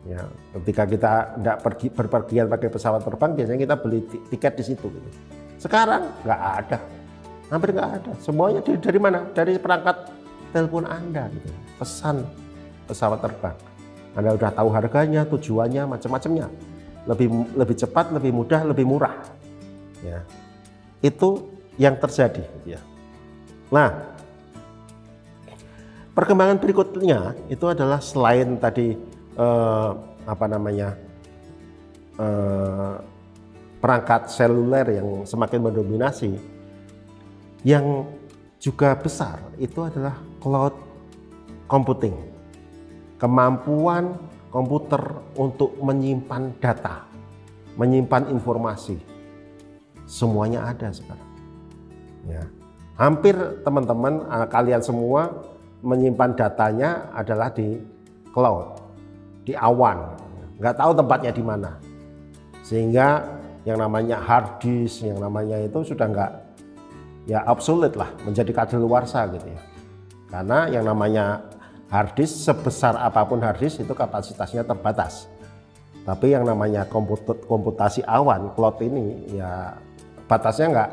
Ya, ketika kita tidak berpergian pakai pesawat terbang, biasanya kita beli tiket di situ. Gitu. Sekarang nggak ada, hampir nggak ada. Semuanya dari mana? Dari perangkat telepon Anda, gitu. Pesan pesawat terbang. Anda udah tahu harganya, tujuannya, macam-macamnya. Lebih cepat, lebih mudah, lebih murah. Ya. Itu yang terjadi. Ya. Nah, perkembangan berikutnya itu adalah selain tadi perangkat seluler yang semakin mendominasi, yang juga besar itu adalah cloud computing, kemampuan komputer untuk menyimpan data, menyimpan informasi. Semuanya ada sekarang. Ya. Hampir teman-teman kalian semua menyimpan datanya adalah di cloud, di awan. Nggak tahu tempatnya di mana. Sehingga yang namanya hard disk, yang namanya itu sudah nggak obsolete lah, menjadi kadaluarsa gitu ya. Karena yang namanya hard disk, sebesar apapun hard disk itu kapasitasnya terbatas. Tapi yang namanya komputasi awan, cloud ini ya batasnya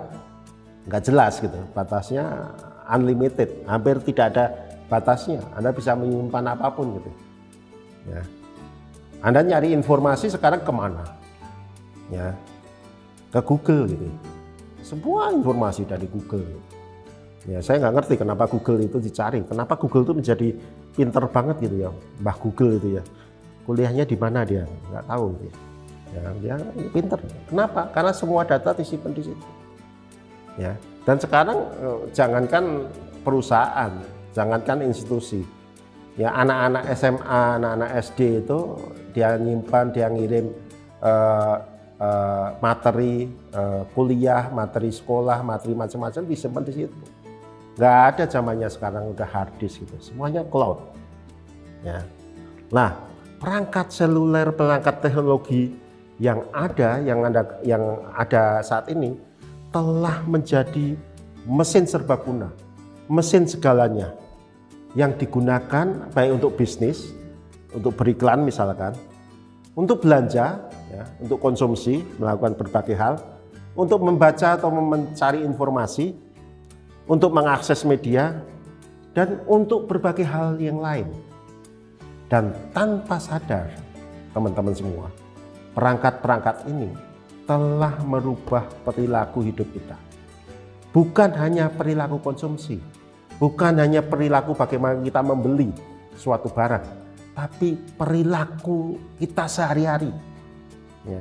nggak jelas gitu, batasnya unlimited, hampir tidak ada batasnya. Anda bisa menyimpan apapun gitu. Ya. Anda nyari informasi sekarang kemana? Ya, ke Google gitu. Semua informasi dari Google. Ya, saya nggak ngerti kenapa Google itu dicari. Kenapa Google itu menjadi pinter banget gitu ya, Mbah Google itu ya. Kuliahnya di mana dia? Nggak tahu gitu ya. Ya, dia pinter. Kenapa? Karena semua data disimpan di situ. Ya. Dan sekarang jangankan perusahaan, jangankan institusi. Ya, anak-anak SMA, anak-anak SD itu dia nyimpan, dia ngirim materi kuliah, materi sekolah, materi macam-macam disimpan di situ. Nggak ada zamannya sekarang udah hard disk gitu, semuanya cloud. Ya. Nah, perangkat seluler, perangkat teknologi yang ada saat ini telah menjadi mesin serbaguna, mesin segalanya yang digunakan baik untuk bisnis, untuk beriklan misalkan, untuk belanja, ya, untuk konsumsi, melakukan berbagai hal, untuk membaca atau mencari informasi, untuk mengakses media, dan untuk berbagai hal yang lain. Dan tanpa sadar, teman-teman semua, perangkat-perangkat ini telah merubah perilaku hidup kita. Bukan hanya perilaku konsumsi, bukan hanya perilaku bagaimana kita membeli suatu barang, tapi perilaku kita sehari-hari. Ya.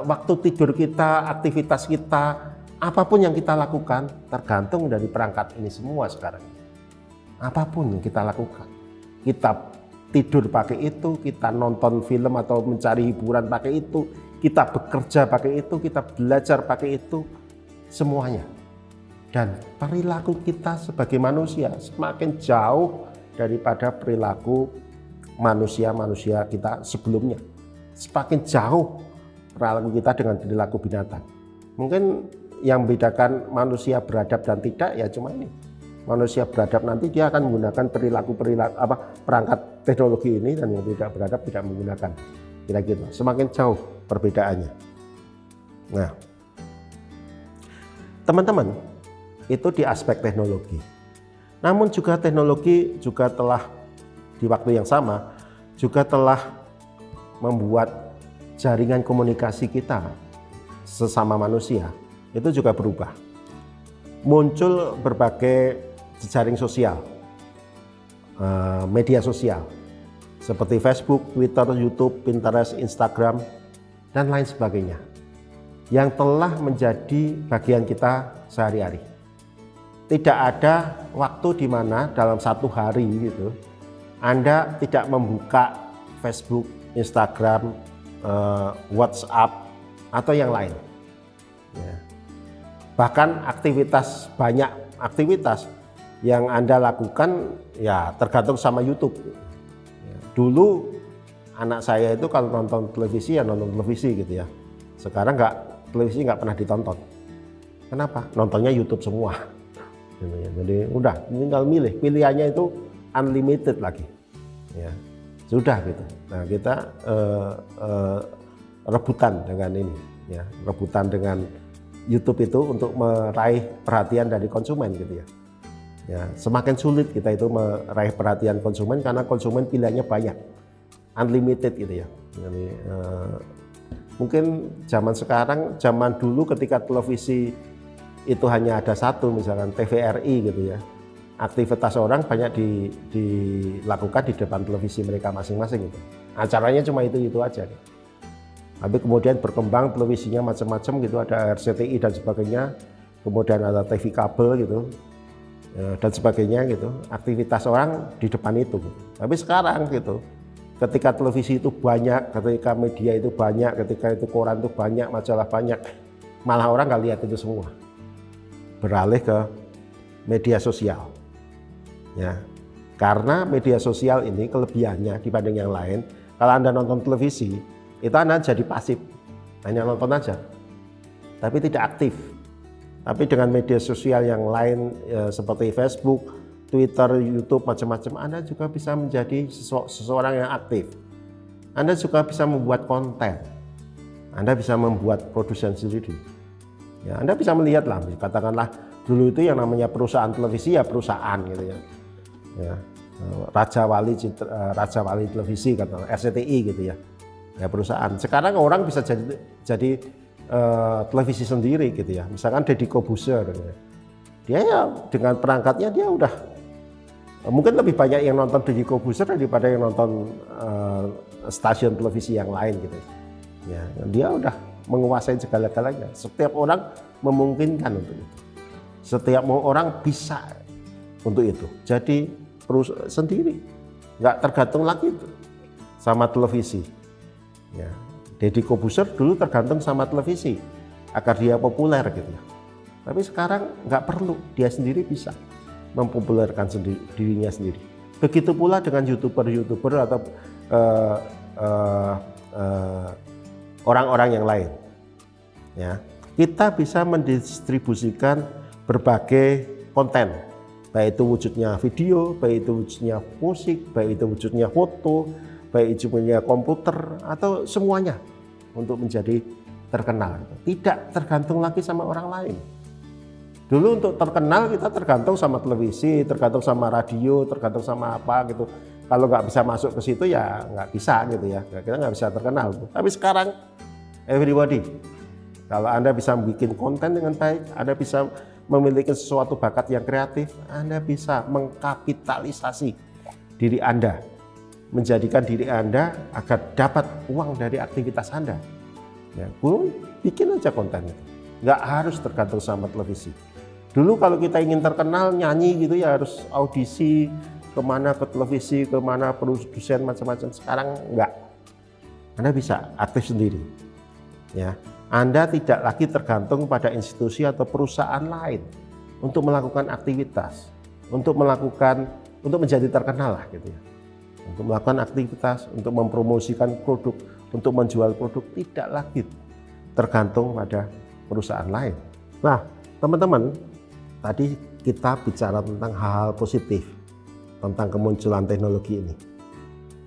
Waktu tidur kita, aktivitas kita, apapun yang kita lakukan tergantung dari perangkat ini semua sekarang. Apapun yang kita lakukan, kita tidur pakai itu, kita nonton film atau mencari hiburan pakai itu, kita bekerja pakai itu, kita belajar pakai itu, semuanya. Dan perilaku kita sebagai manusia semakin jauh daripada perilaku manusia-manusia kita sebelumnya. Semakin jauh perilaku kita dengan perilaku binatang. Mungkin yang membedakan manusia beradab dan tidak ya cuma ini. Manusia beradab nanti dia akan menggunakan perangkat teknologi ini, dan yang tidak beradab tidak menggunakan. Kira-kira semakin jauh perbedaannya. Nah, teman-teman, itu di aspek teknologi. Namun juga teknologi juga telah di waktu yang sama juga telah membuat jaringan komunikasi kita sesama manusia itu juga berubah. muncul berbagai jejaring sosial, media sosial seperti Facebook, Twitter, YouTube, Pinterest, Instagram, dan lain sebagainya yang telah menjadi bagian kita sehari-hari. Tidak ada waktu di mana dalam satu hari gitu Anda tidak membuka Facebook, Instagram, WhatsApp atau yang lain. Ya. Bahkan banyak aktivitas yang Anda lakukan ya tergantung sama YouTube. Ya. Dulu anak saya itu kalau nonton televisi ya nonton televisi gitu ya. Sekarang televisi nggak pernah ditonton. Kenapa? Nontonnya YouTube semua. Jadi udah tinggal pilihannya itu unlimited lagi. Ya. Sudah gitu. Nah kita rebutan dengan ini, ya rebutan dengan YouTube itu untuk meraih perhatian dari konsumen gitu ya. Ya semakin sulit kita itu meraih perhatian konsumen karena konsumen pilihannya banyak, unlimited gitu ya. Jadi mungkin zaman dulu ketika televisi itu hanya ada satu, misalkan TVRI gitu ya. Aktivitas orang banyak dilakukan di depan televisi mereka masing-masing gitu. Acaranya cuma itu aja. Gitu. Tapi kemudian berkembang televisinya macam-macam gitu, ada RCTI dan sebagainya. Kemudian ada TV kabel gitu dan sebagainya gitu. Aktivitas orang di depan itu. Gitu. Tapi sekarang gitu, ketika televisi itu banyak, ketika media itu banyak, ketika itu koran itu banyak, majalah banyak, malah orang nggak lihat itu semua. Beralih ke media sosial. Ya, karena media sosial ini kelebihannya dibanding yang lain, kalau Anda nonton televisi, itu Anda jadi pasif, hanya nonton aja, tapi tidak aktif. Tapi dengan media sosial yang lain seperti Facebook, Twitter, YouTube, macam-macam, Anda juga bisa menjadi seseorang yang aktif. Anda juga bisa membuat konten, Anda bisa membuat produsen sendiri. Ya, Anda bisa melihat lah, katakanlah dulu itu yang namanya perusahaan televisi ya perusahaan gitu ya. Ya, Raja Wali televisi katakanlah RCTI gitu ya. Ya perusahaan. Sekarang orang bisa jadi televisi sendiri gitu ya. Misalkan Deddy Corbuzier gitu ya. Dia ya dengan perangkatnya dia udah mungkin lebih banyak yang nonton Deddy Corbuzier daripada yang nonton stasiun televisi yang lain gitu. Ya, dia udah menguasai segala-galanya. Setiap orang memungkinkan untuk itu. Setiap orang bisa untuk itu. Jadi sendiri, nggak tergantung lagi sama televisi. Ya, Deddy Corbuzier dulu tergantung sama televisi agar dia populer gitu ya. Tapi sekarang nggak perlu, dia sendiri bisa mempopulerkan dirinya sendiri. Begitu pula dengan YouTuber atau orang-orang yang lain. Ya, kita bisa mendistribusikan berbagai konten, baik itu wujudnya video, baik itu wujudnya musik, baik itu wujudnya foto, baik itu wujudnya komputer atau semuanya untuk menjadi terkenal. Tidak tergantung lagi sama orang lain. Dulu untuk terkenal kita tergantung sama televisi, tergantung sama radio, tergantung sama apa gitu. Kalau nggak bisa masuk ke situ ya nggak bisa gitu ya, kita nggak bisa terkenal. Tapi sekarang everybody, kalau Anda bisa bikin konten dengan baik, Anda bisa memiliki sesuatu bakat yang kreatif, Anda bisa mengkapitalisasi diri Anda, menjadikan diri Anda agar dapat uang dari aktivitas Anda. Ya, bikin aja konten itu, nggak harus tergantung sama televisi. Dulu kalau kita ingin terkenal nyanyi gitu ya harus audisi kemana, ke televisi, kemana, produsen macam-macam. Sekarang enggak, Anda bisa aktif sendiri. Ya, Anda tidak lagi tergantung pada institusi atau perusahaan lain untuk melakukan aktivitas, untuk menjadi terkenal lah gitu ya. Untuk melakukan aktivitas, untuk mempromosikan produk, untuk menjual produk, tidak lagi tergantung pada perusahaan lain. Nah, teman-teman, tadi kita bicara tentang hal-hal positif tentang kemunculan teknologi ini.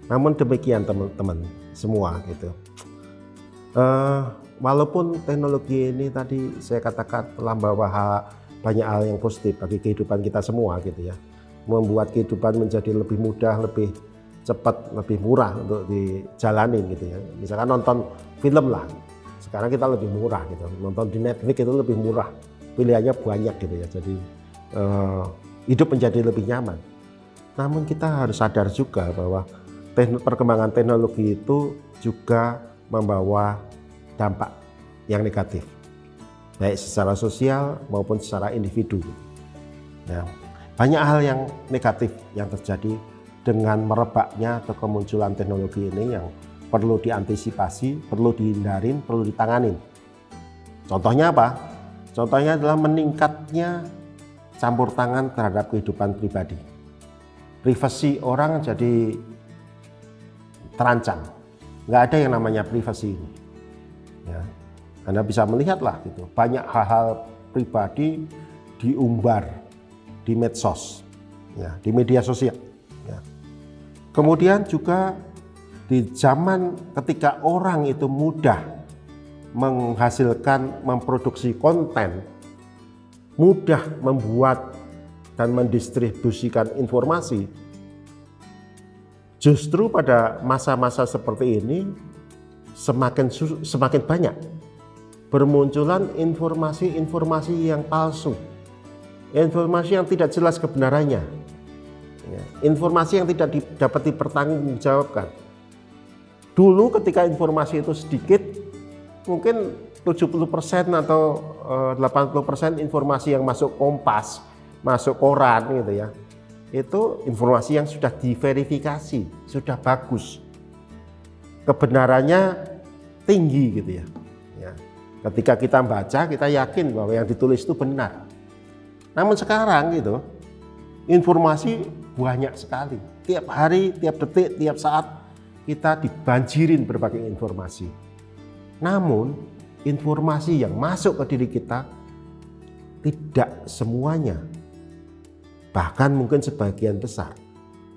Namun demikian teman-teman semua gitu. Walaupun teknologi ini tadi saya katakan telah membawa banyak hal yang positif bagi kehidupan kita semua gitu ya. Membuat kehidupan menjadi lebih mudah, lebih cepat, lebih murah untuk dijalanin gitu ya. Misalkan nonton film lah. Sekarang kita lebih murah gitu. Nonton di Netflix itu lebih murah pilihannya banyak gitu ya. Jadi hidup menjadi lebih nyaman. Namun kita harus sadar juga bahwa perkembangan teknologi itu juga membawa dampak yang negatif, baik secara sosial maupun secara individu. Ya, banyak hal yang negatif yang terjadi dengan merebaknya atau kemunculan teknologi ini yang perlu diantisipasi, perlu dihindarin, perlu ditanganin. Contohnya apa? Contohnya adalah meningkatnya campur tangan terhadap kehidupan pribadi. Privasi orang jadi terancam. Nggak ada yang namanya privasi ini. Ya, Anda bisa melihatlah gitu, banyak hal-hal pribadi diumbar di medsos, ya, di media sosial. Ya. Kemudian juga di zaman ketika orang itu mudah menghasilkan, memproduksi konten, mudah membuat dan mendistribusikan informasi, justru pada masa-masa seperti ini semakin banyak bermunculan informasi-informasi yang palsu, informasi yang tidak jelas kebenarannya, informasi yang tidak dapat dipertanggungjawabkan. Dulu ketika informasi itu sedikit, mungkin 70% atau 80% informasi yang masuk Kompas, masuk koran gitu ya, itu informasi yang sudah diverifikasi, sudah bagus, kebenarannya tinggi gitu ya. Ketika kita baca, kita yakin bahwa yang ditulis itu benar. Namun sekarang gitu, informasi banyak sekali, tiap hari, tiap detik, tiap saat kita dibanjirin berbagai informasi. Namun informasi yang masuk ke diri kita tidak semuanya, bahkan mungkin sebagian besar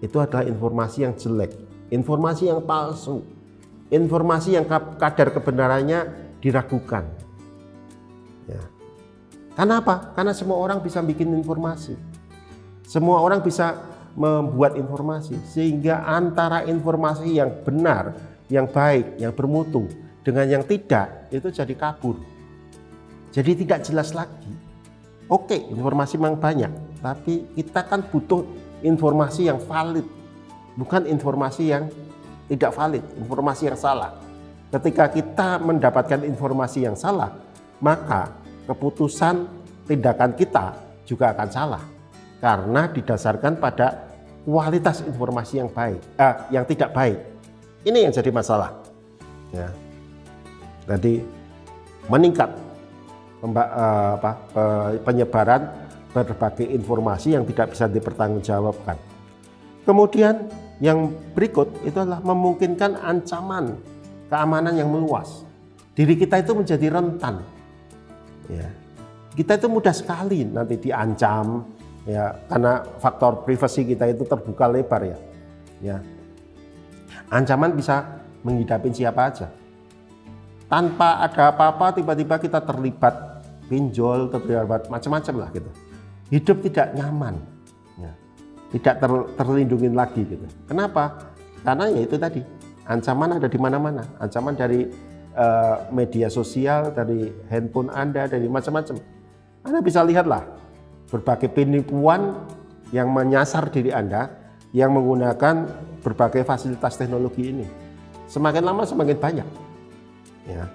itu adalah informasi yang jelek, informasi yang palsu, informasi yang kadar kebenarannya diragukan. Ya. Karena apa? Karena semua orang bisa bikin informasi, semua orang bisa membuat informasi, sehingga antara informasi yang benar, yang baik, yang bermutu dengan yang tidak, itu jadi kabur, jadi tidak jelas lagi. Oke, informasi memang banyak, tapi kita kan butuh informasi yang valid, bukan informasi yang tidak valid, informasi yang salah. Ketika kita mendapatkan informasi yang salah, maka keputusan tindakan kita juga akan salah, karena didasarkan pada kualitas informasi yang baik, yang tidak baik. Ini yang jadi masalah. Ya. Jadi meningkat penyebaran berbagai informasi yang tidak bisa dipertanggungjawabkan. Kemudian yang berikut itu adalah memungkinkan ancaman keamanan yang meluas. Diri kita itu menjadi rentan. Ya. Kita itu mudah sekali nanti diancam, ya, karena faktor privasi kita itu terbuka lebar ya. Ya. Ancaman bisa menghidapin siapa aja. Tanpa ada apa-apa tiba-tiba kita terlibat pinjol, terlibat macam-macam lah gitu. Hidup tidak nyaman, ya. Tidak terlindungi lagi gitu. Kenapa? Karena ya itu tadi, ancaman ada di mana-mana. Ancaman dari media sosial, dari handphone Anda, dari macam-macam. Anda bisa lihatlah berbagai penipuan yang menyasar diri Anda, yang menggunakan berbagai fasilitas teknologi ini. Semakin lama semakin banyak. Ya.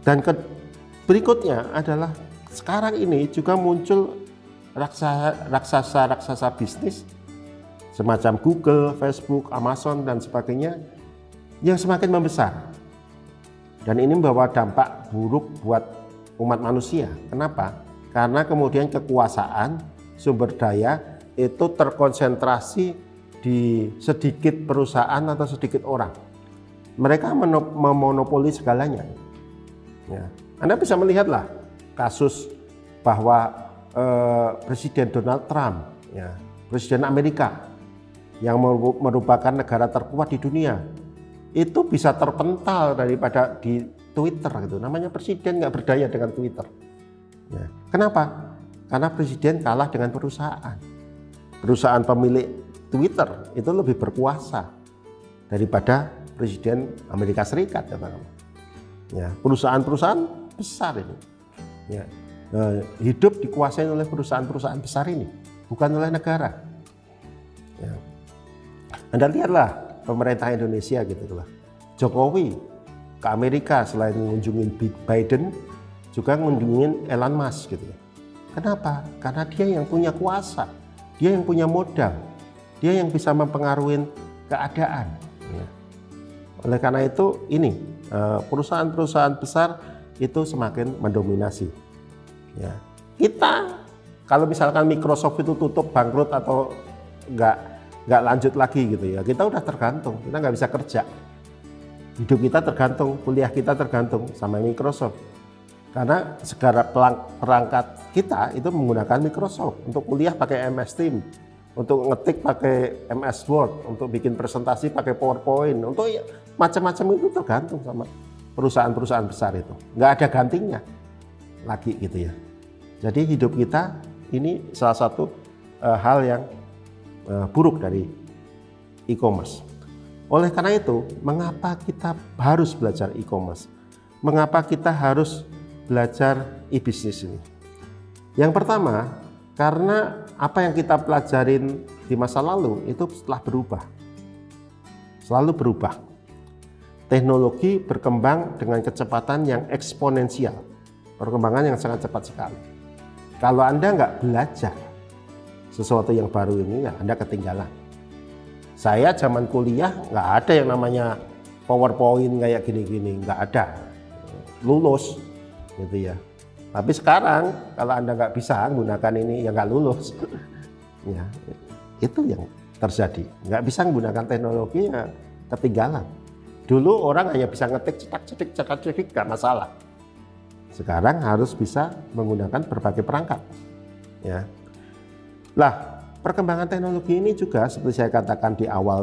Dan berikutnya adalah sekarang ini juga muncul raksasa bisnis semacam Google, Facebook, Amazon dan sebagainya yang semakin membesar. Dan ini membawa dampak buruk buat umat manusia. Kenapa? Karena kemudian kekuasaan, sumber daya itu terkonsentrasi di sedikit perusahaan atau sedikit orang. Mereka memonopoli segalanya. Ya. Anda bisa melihatlah kasus bahwa Presiden Donald Trump, ya, Presiden Amerika yang merupakan negara terkuat di dunia, itu bisa terpental daripada di Twitter gitu. Namanya presiden nggak berdaya dengan Twitter. Ya. Kenapa? Karena presiden kalah dengan perusahaan. Perusahaan pemilik Twitter itu lebih berkuasa daripada Presiden Amerika Serikat, katakanlah. Ya, perusahaan-perusahaan besar ini. Ya. hidup dikuasai oleh perusahaan-perusahaan besar ini, bukan oleh negara. Ya. Anda lihatlah pemerintah Indonesia gitu lah. Jokowi ke Amerika selain mengunjungi Biden, juga mengunjungi Elon Musk gitu. Kenapa? Karena dia yang punya kuasa, dia yang punya modal, dia yang bisa mempengaruhi keadaan. Ya. Oleh karena itu ini perusahaan-perusahaan besar itu semakin mendominasi. Ya. Kita kalau misalkan Microsoft itu tutup, bangkrut atau nggak lanjut lagi gitu ya, kita udah tergantung, kita nggak bisa kerja. Hidup kita tergantung, kuliah kita tergantung sama Microsoft. Karena segala perangkat kita itu menggunakan Microsoft. Untuk kuliah pakai MS Teams, untuk ngetik pakai MS Word, untuk bikin presentasi pakai PowerPoint, untuk macam-macam itu tergantung sama perusahaan-perusahaan besar itu. Nggak ada gantinya lagi gitu ya. Jadi hidup kita ini salah satu hal yang buruk dari e-commerce. Oleh karena itu, mengapa kita harus belajar e-commerce? Mengapa kita harus belajar e-bisnis ini? Yang pertama, karena apa yang kita pelajarin di masa lalu itu setelah berubah. Selalu berubah. Teknologi berkembang dengan kecepatan yang eksponensial. Perkembangan yang sangat cepat sekali. Kalau Anda nggak belajar sesuatu yang baru ini, ya Anda ketinggalan. Saya zaman kuliah nggak ada yang namanya PowerPoint kayak gini-gini, nggak ada. Lulus gitu ya. Tapi sekarang kalau Anda nggak bisa menggunakan ini, ya nggak lulus. Ya, itu yang terjadi. Nggak bisa menggunakan teknologi, ya ketinggalan. Dulu orang hanya bisa ngetik cetak-cetik nggak masalah. Sekarang harus bisa menggunakan berbagai perangkat. Ya. Lah, perkembangan teknologi ini juga seperti saya katakan di awal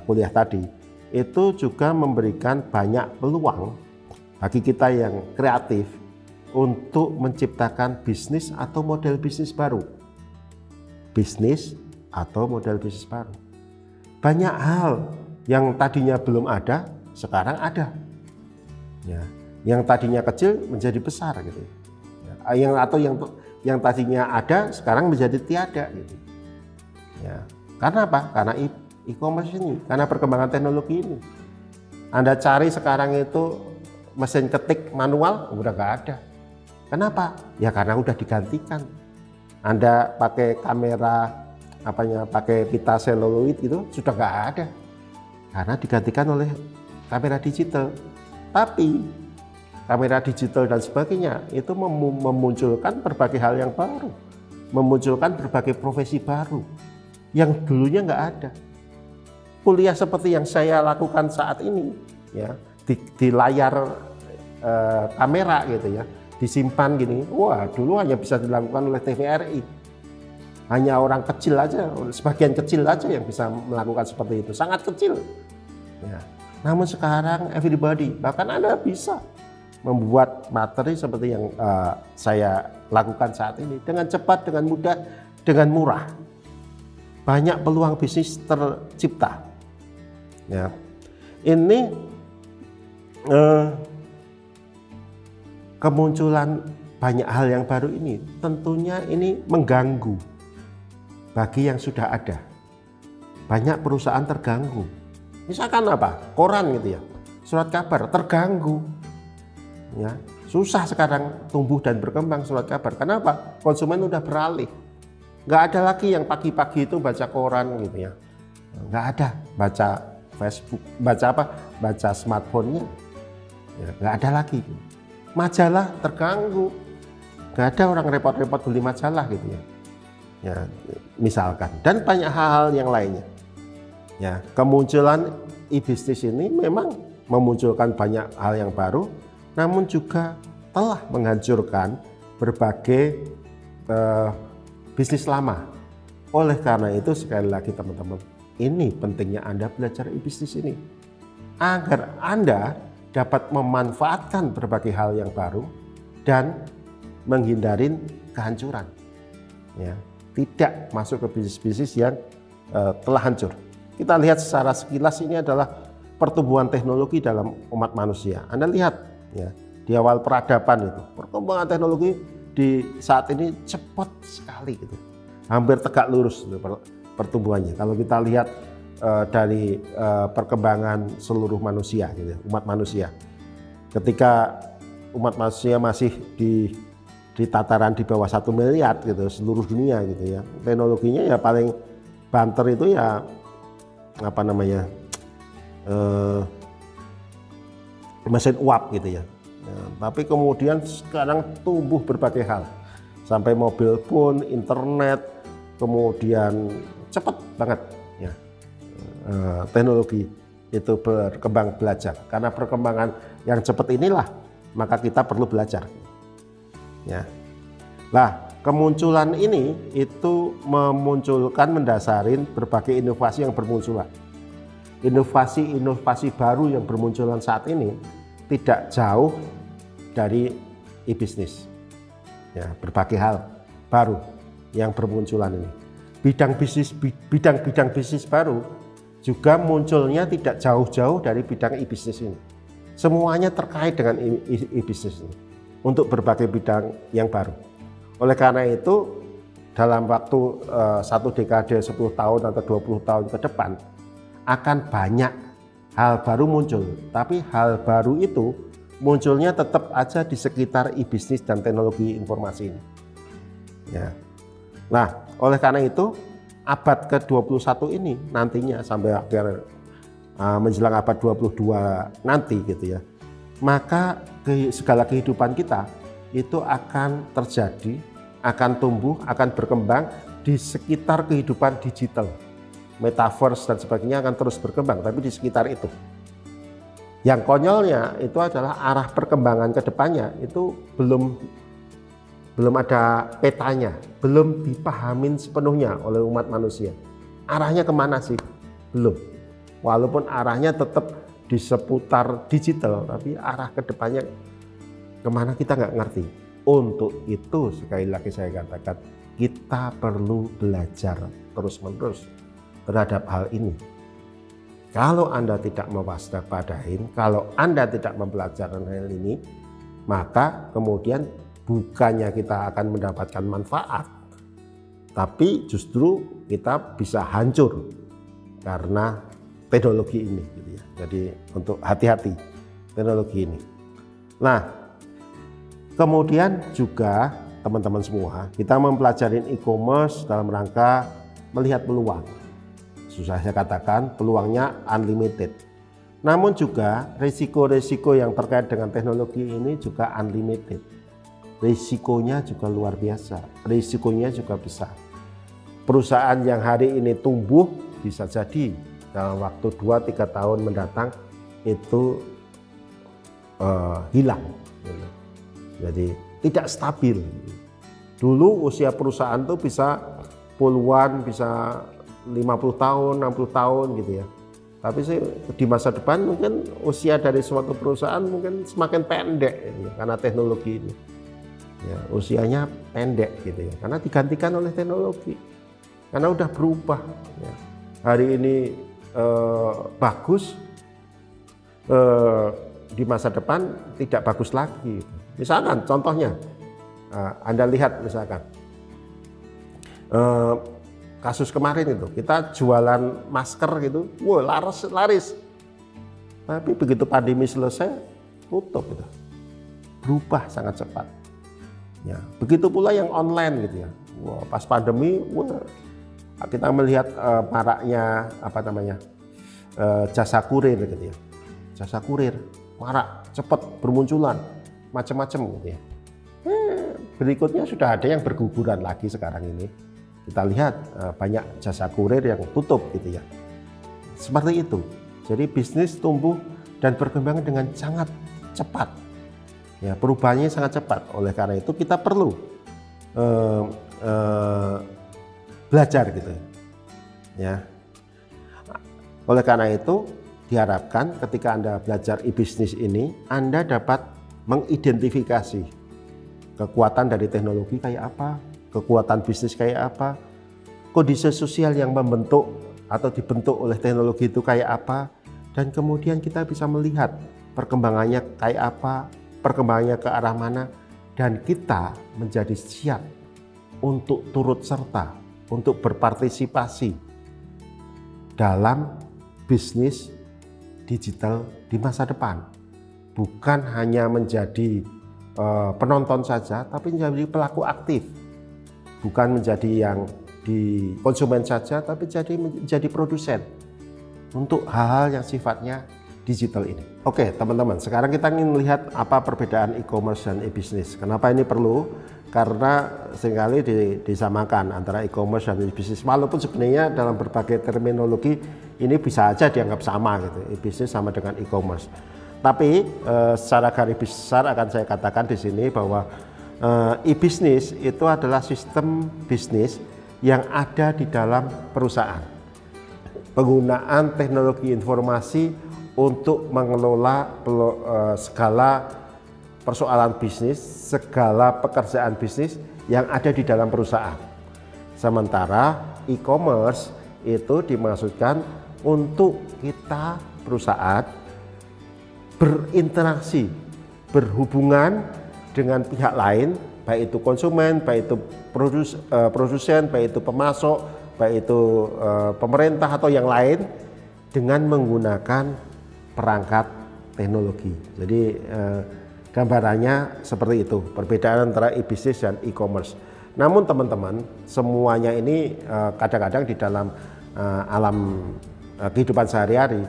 kuliah tadi, itu juga memberikan banyak peluang bagi kita yang kreatif untuk menciptakan bisnis atau model bisnis baru. Bisnis atau model bisnis baru. Banyak hal yang tadinya belum ada, sekarang ada. Ya. Yang tadinya kecil menjadi besar gitu. Ya. Yang tadinya ada sekarang menjadi tiada gitu. Ya. Karena apa? Karena e-commerce ini, karena perkembangan teknologi ini. Anda cari sekarang itu mesin ketik manual udah nggak ada. Kenapa? Ya karena udah digantikan. Anda pakai kamera pakai pita seluloid itu sudah nggak ada. Karena digantikan oleh kamera digital. Tapi kamera digital dan sebagainya itu memunculkan berbagai hal yang baru, memunculkan berbagai profesi baru yang dulunya nggak ada. Kuliah seperti yang saya lakukan saat ini, ya di layar kamera gitu ya, disimpan gini. Wah, dulu hanya bisa dilakukan oleh TVRI. Hanya orang kecil aja, sebagian kecil aja yang bisa melakukan seperti itu, sangat kecil. Ya. Namun sekarang everybody, bahkan Anda bisa membuat materi seperti yang saya lakukan saat ini dengan cepat, dengan mudah, dengan murah. Banyak peluang bisnis tercipta. Ya. Ini kemunculan banyak hal yang baru ini tentunya ini mengganggu bagi yang sudah ada. Banyak perusahaan terganggu. Misalkan apa? Koran gitu ya, surat kabar terganggu. Ya, susah sekarang tumbuh dan berkembang surat kabar. Kenapa? Konsumen udah beralih. Nggak ada lagi yang pagi-pagi itu baca koran gitu ya. Nggak ada baca Facebook, baca smartphone-nya. Ya, nggak ada lagi. Majalah terganggu. Nggak ada orang repot-repot beli majalah gitu ya. Ya, misalkan. Dan banyak hal-hal yang lainnya. Ya, kemunculan e-bisnis ini memang memunculkan banyak hal yang baru. Namun juga telah menghancurkan berbagai bisnis lama. Oleh karena itu sekali lagi teman-teman, ini pentingnya Anda belajar e-bisnis ini. Agar Anda dapat memanfaatkan berbagai hal yang baru dan menghindari kehancuran. Ya, tidak masuk ke bisnis-bisnis yang telah hancur. Kita lihat secara sekilas ini adalah pertumbuhan teknologi dalam umat manusia. Anda lihat, ya, di awal peradaban itu perkembangan teknologi di saat ini cepat sekali gitu. Hampir tegak lurus gitu, pertumbuhannya. Kalau kita lihat dari perkembangan seluruh manusia gitu, umat manusia. Ketika umat manusia masih di tataran di bawah 1 miliar gitu seluruh dunia gitu ya. Teknologinya ya paling banter itu ya apa namanya? Mesin uap gitu ya. Tapi kemudian sekarang tumbuh berbagai hal. Sampai mobil pun, internet, kemudian cepat banget ya. Teknologi itu berkembang belajar. Karena perkembangan yang cepat inilah maka kita perlu belajar. Ya. Nah, kemunculan ini itu mendasarin berbagai inovasi yang bermunculan. Inovasi baru yang bermunculan saat ini tidak jauh dari e-bisnis. Ya, berbagai hal baru yang bermunculan ini. Bidang bisnis baru juga munculnya tidak jauh-jauh dari bidang e-bisnis ini. Semuanya terkait dengan e-bisnis ini untuk berbagai bidang yang baru. Oleh karena itu, dalam waktu 1 dekade, 10 tahun atau 20 tahun ke depan akan banyak hal baru muncul, tapi hal baru itu munculnya tetap aja di sekitar e-bisnis dan teknologi informasi ini. Ya. Nah, oleh karena itu abad ke-21 ini nantinya sampai akhir menjelang abad 22 nanti gitu ya, maka segala kehidupan kita itu akan terjadi, akan tumbuh, akan berkembang di sekitar kehidupan digital. Metaverse dan sebagainya akan terus berkembang, tapi di sekitar itu. Yang konyolnya itu adalah arah perkembangan ke depannya itu belum ada petanya, belum dipahamin sepenuhnya oleh umat manusia. Arahnya kemana sih? Belum. Walaupun arahnya tetap di seputar digital, tapi arah ke depannya kemana kita nggak ngerti. Untuk itu sekali lagi saya katakan, kita perlu belajar terus-menerus terhadap hal ini. Kalau Anda tidak mewaspadai, kalau Anda tidak mempelajari hal ini, maka kemudian bukannya kita akan mendapatkan manfaat, tapi justru kita bisa hancur karena teknologi ini gitu ya. Jadi untuk hati-hati teknologi ini. Nah, kemudian juga teman-teman semua, kita mempelajari e-commerce dalam rangka melihat peluang. Susah saya katakan, peluangnya unlimited. Namun juga risiko-risiko yang terkait dengan teknologi ini juga unlimited. Risikonya juga luar biasa, risikonya juga besar. Perusahaan yang hari ini tumbuh bisa jadi dalam waktu 2-3 tahun mendatang itu hilang. Jadi tidak stabil. Dulu usia perusahaan tuh bisa puluhan, bisa 50 tahun, 60 tahun gitu ya. Tapi sih di masa depan mungkin usia dari suatu perusahaan mungkin semakin pendek ya, karena teknologi ini. Ya, usianya pendek gitu ya, karena digantikan oleh teknologi. Karena udah berubah. Ya. Hari ini bagus, di masa depan tidak bagus lagi. Misalkan contohnya, Anda lihat misalkan kasus kemarin itu, kita jualan masker gitu, wah laris. Tapi begitu pandemi selesai, tutup itu. Berubah sangat cepat. Ya, begitu pula yang online gitu ya. Wah, pas pandemi, wah, kita melihat maraknya jasa kurir gitu ya. Jasa kurir marak, cepat bermunculan, macam-macam gitu ya. Berikutnya sudah ada yang berguguran lagi sekarang ini. Kita lihat banyak jasa kurir yang tutup gitu ya. Seperti itu. Jadi bisnis tumbuh dan berkembang dengan sangat cepat. Ya, perubahannya sangat cepat. Oleh karena itu kita perlu belajar gitu. Ya. Oleh karena itu diharapkan ketika Anda belajar e-bisnis ini, Anda dapat mengidentifikasi kekuatan dari teknologi kayak apa, kekuatan bisnis kayak apa, kondisi sosial yang membentuk atau dibentuk oleh teknologi itu kayak apa, dan kemudian kita bisa melihat perkembangannya kayak apa, perkembangannya ke arah mana, dan kita menjadi siap untuk turut serta, untuk berpartisipasi dalam bisnis digital di masa depan. Bukan hanya menjadi penonton saja, tapi menjadi pelaku aktif. Bukan menjadi yang di konsumen saja, tapi menjadi produsen untuk hal-hal yang sifatnya digital ini. Oke teman-teman, sekarang kita ingin melihat apa perbedaan e-commerce dan e-business. Kenapa ini perlu? Karena seringkali disamakan antara e-commerce dan e-business, walaupun sebenarnya dalam berbagai terminologi ini bisa aja dianggap sama gitu, e-business sama dengan e-commerce. Tapi secara garis besar akan saya katakan di sini bahwa e-business itu adalah sistem bisnis yang ada di dalam perusahaan. Penggunaan teknologi informasi untuk mengelola segala persoalan bisnis, segala pekerjaan bisnis yang ada di dalam perusahaan. Sementara e-commerce itu dimaksudkan untuk kita perusahaan berinteraksi, berhubungan dengan pihak lain, baik itu konsumen, baik itu produsen, baik itu pemasok, baik itu pemerintah atau yang lain, dengan menggunakan perangkat teknologi. Jadi gambarannya seperti itu, perbedaan antara e-business dan e-commerce. Namun teman-teman, semuanya ini kadang-kadang di dalam alam kehidupan sehari-hari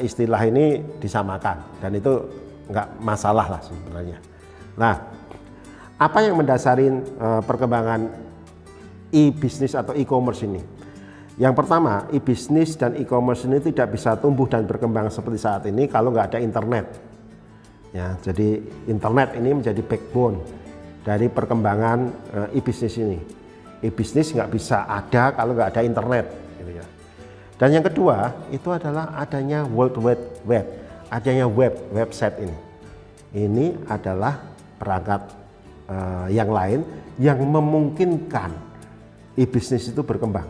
istilah ini disamakan, dan itu nggak masalah lah sebenarnya. Nah, apa yang mendasari perkembangan e-business atau e-commerce ini? Yang pertama, e-business dan e-commerce ini tidak bisa tumbuh dan berkembang seperti saat ini kalau nggak ada internet. Ya, jadi internet ini menjadi backbone dari perkembangan e-business ini. E-business nggak bisa ada kalau nggak ada internet. Gitu ya. Dan yang kedua itu adalah adanya World Wide Web, adanya website ini. Ini adalah perangkat yang lain yang memungkinkan e-business itu berkembang.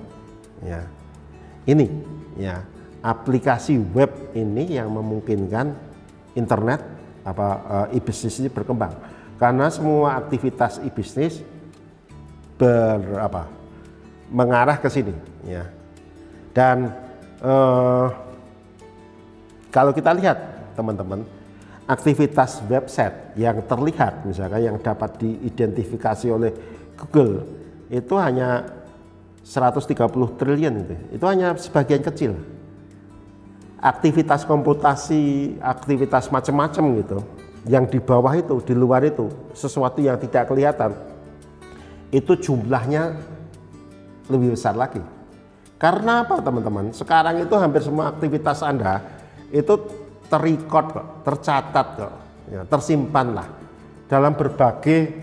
Ya, ini ya aplikasi web ini yang memungkinkan internet e-business ini berkembang, karena semua aktivitas e-business mengarah ke sini ya. Dan kalau kita lihat teman-teman, aktivitas website yang terlihat misalkan yang dapat diidentifikasi oleh Google itu hanya 130 triliun itu hanya sebagian kecil. Aktivitas komputasi, aktivitas macam-macam gitu, yang di bawah itu, di luar itu, sesuatu yang tidak kelihatan, itu jumlahnya lebih besar lagi. Karena apa teman-teman? Sekarang itu hampir semua aktivitas Anda itu terrecord kok, tercatat kok, ya, tersimpan lah dalam berbagai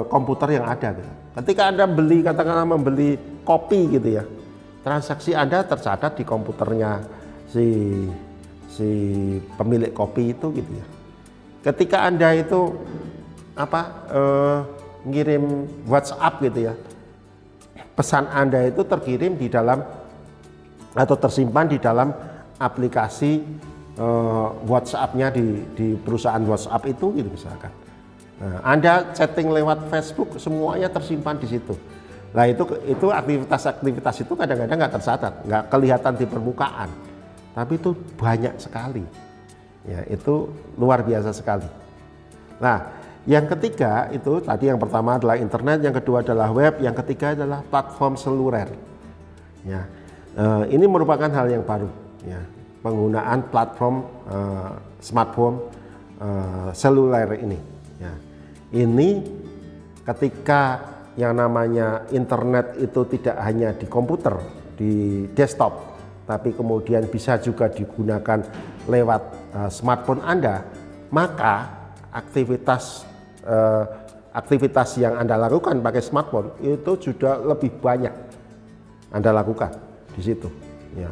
komputer yang ada gitu. Ketika Anda beli, katakanlah membeli kopi gitu ya, transaksi Anda tercatat di komputernya si pemilik kopi itu gitu ya. Ketika Anda itu ngirim WhatsApp gitu ya, pesan Anda itu terkirim di dalam atau tersimpan di dalam aplikasi WhatsApp-nya di perusahaan WhatsApp itu gitu misalkan. Nah, Anda chatting lewat Facebook, semuanya tersimpan di situ. Nah itu aktivitas itu kadang-kadang nggak tercatat, nggak kelihatan di permukaan, tapi itu banyak sekali. Ya, itu luar biasa sekali. Nah, yang ketiga itu tadi yang pertama adalah internet, yang kedua adalah web, yang ketiga adalah platform seluler. Ya, ini merupakan hal yang baru. Ya, penggunaan platform smartphone seluler ini. Ya, ini ketika yang namanya internet itu tidak hanya di komputer, di desktop, tapi kemudian bisa juga digunakan lewat smartphone Anda, maka aktivitas yang Anda lakukan pakai smartphone itu sudah lebih banyak Anda lakukan di situ. Ya,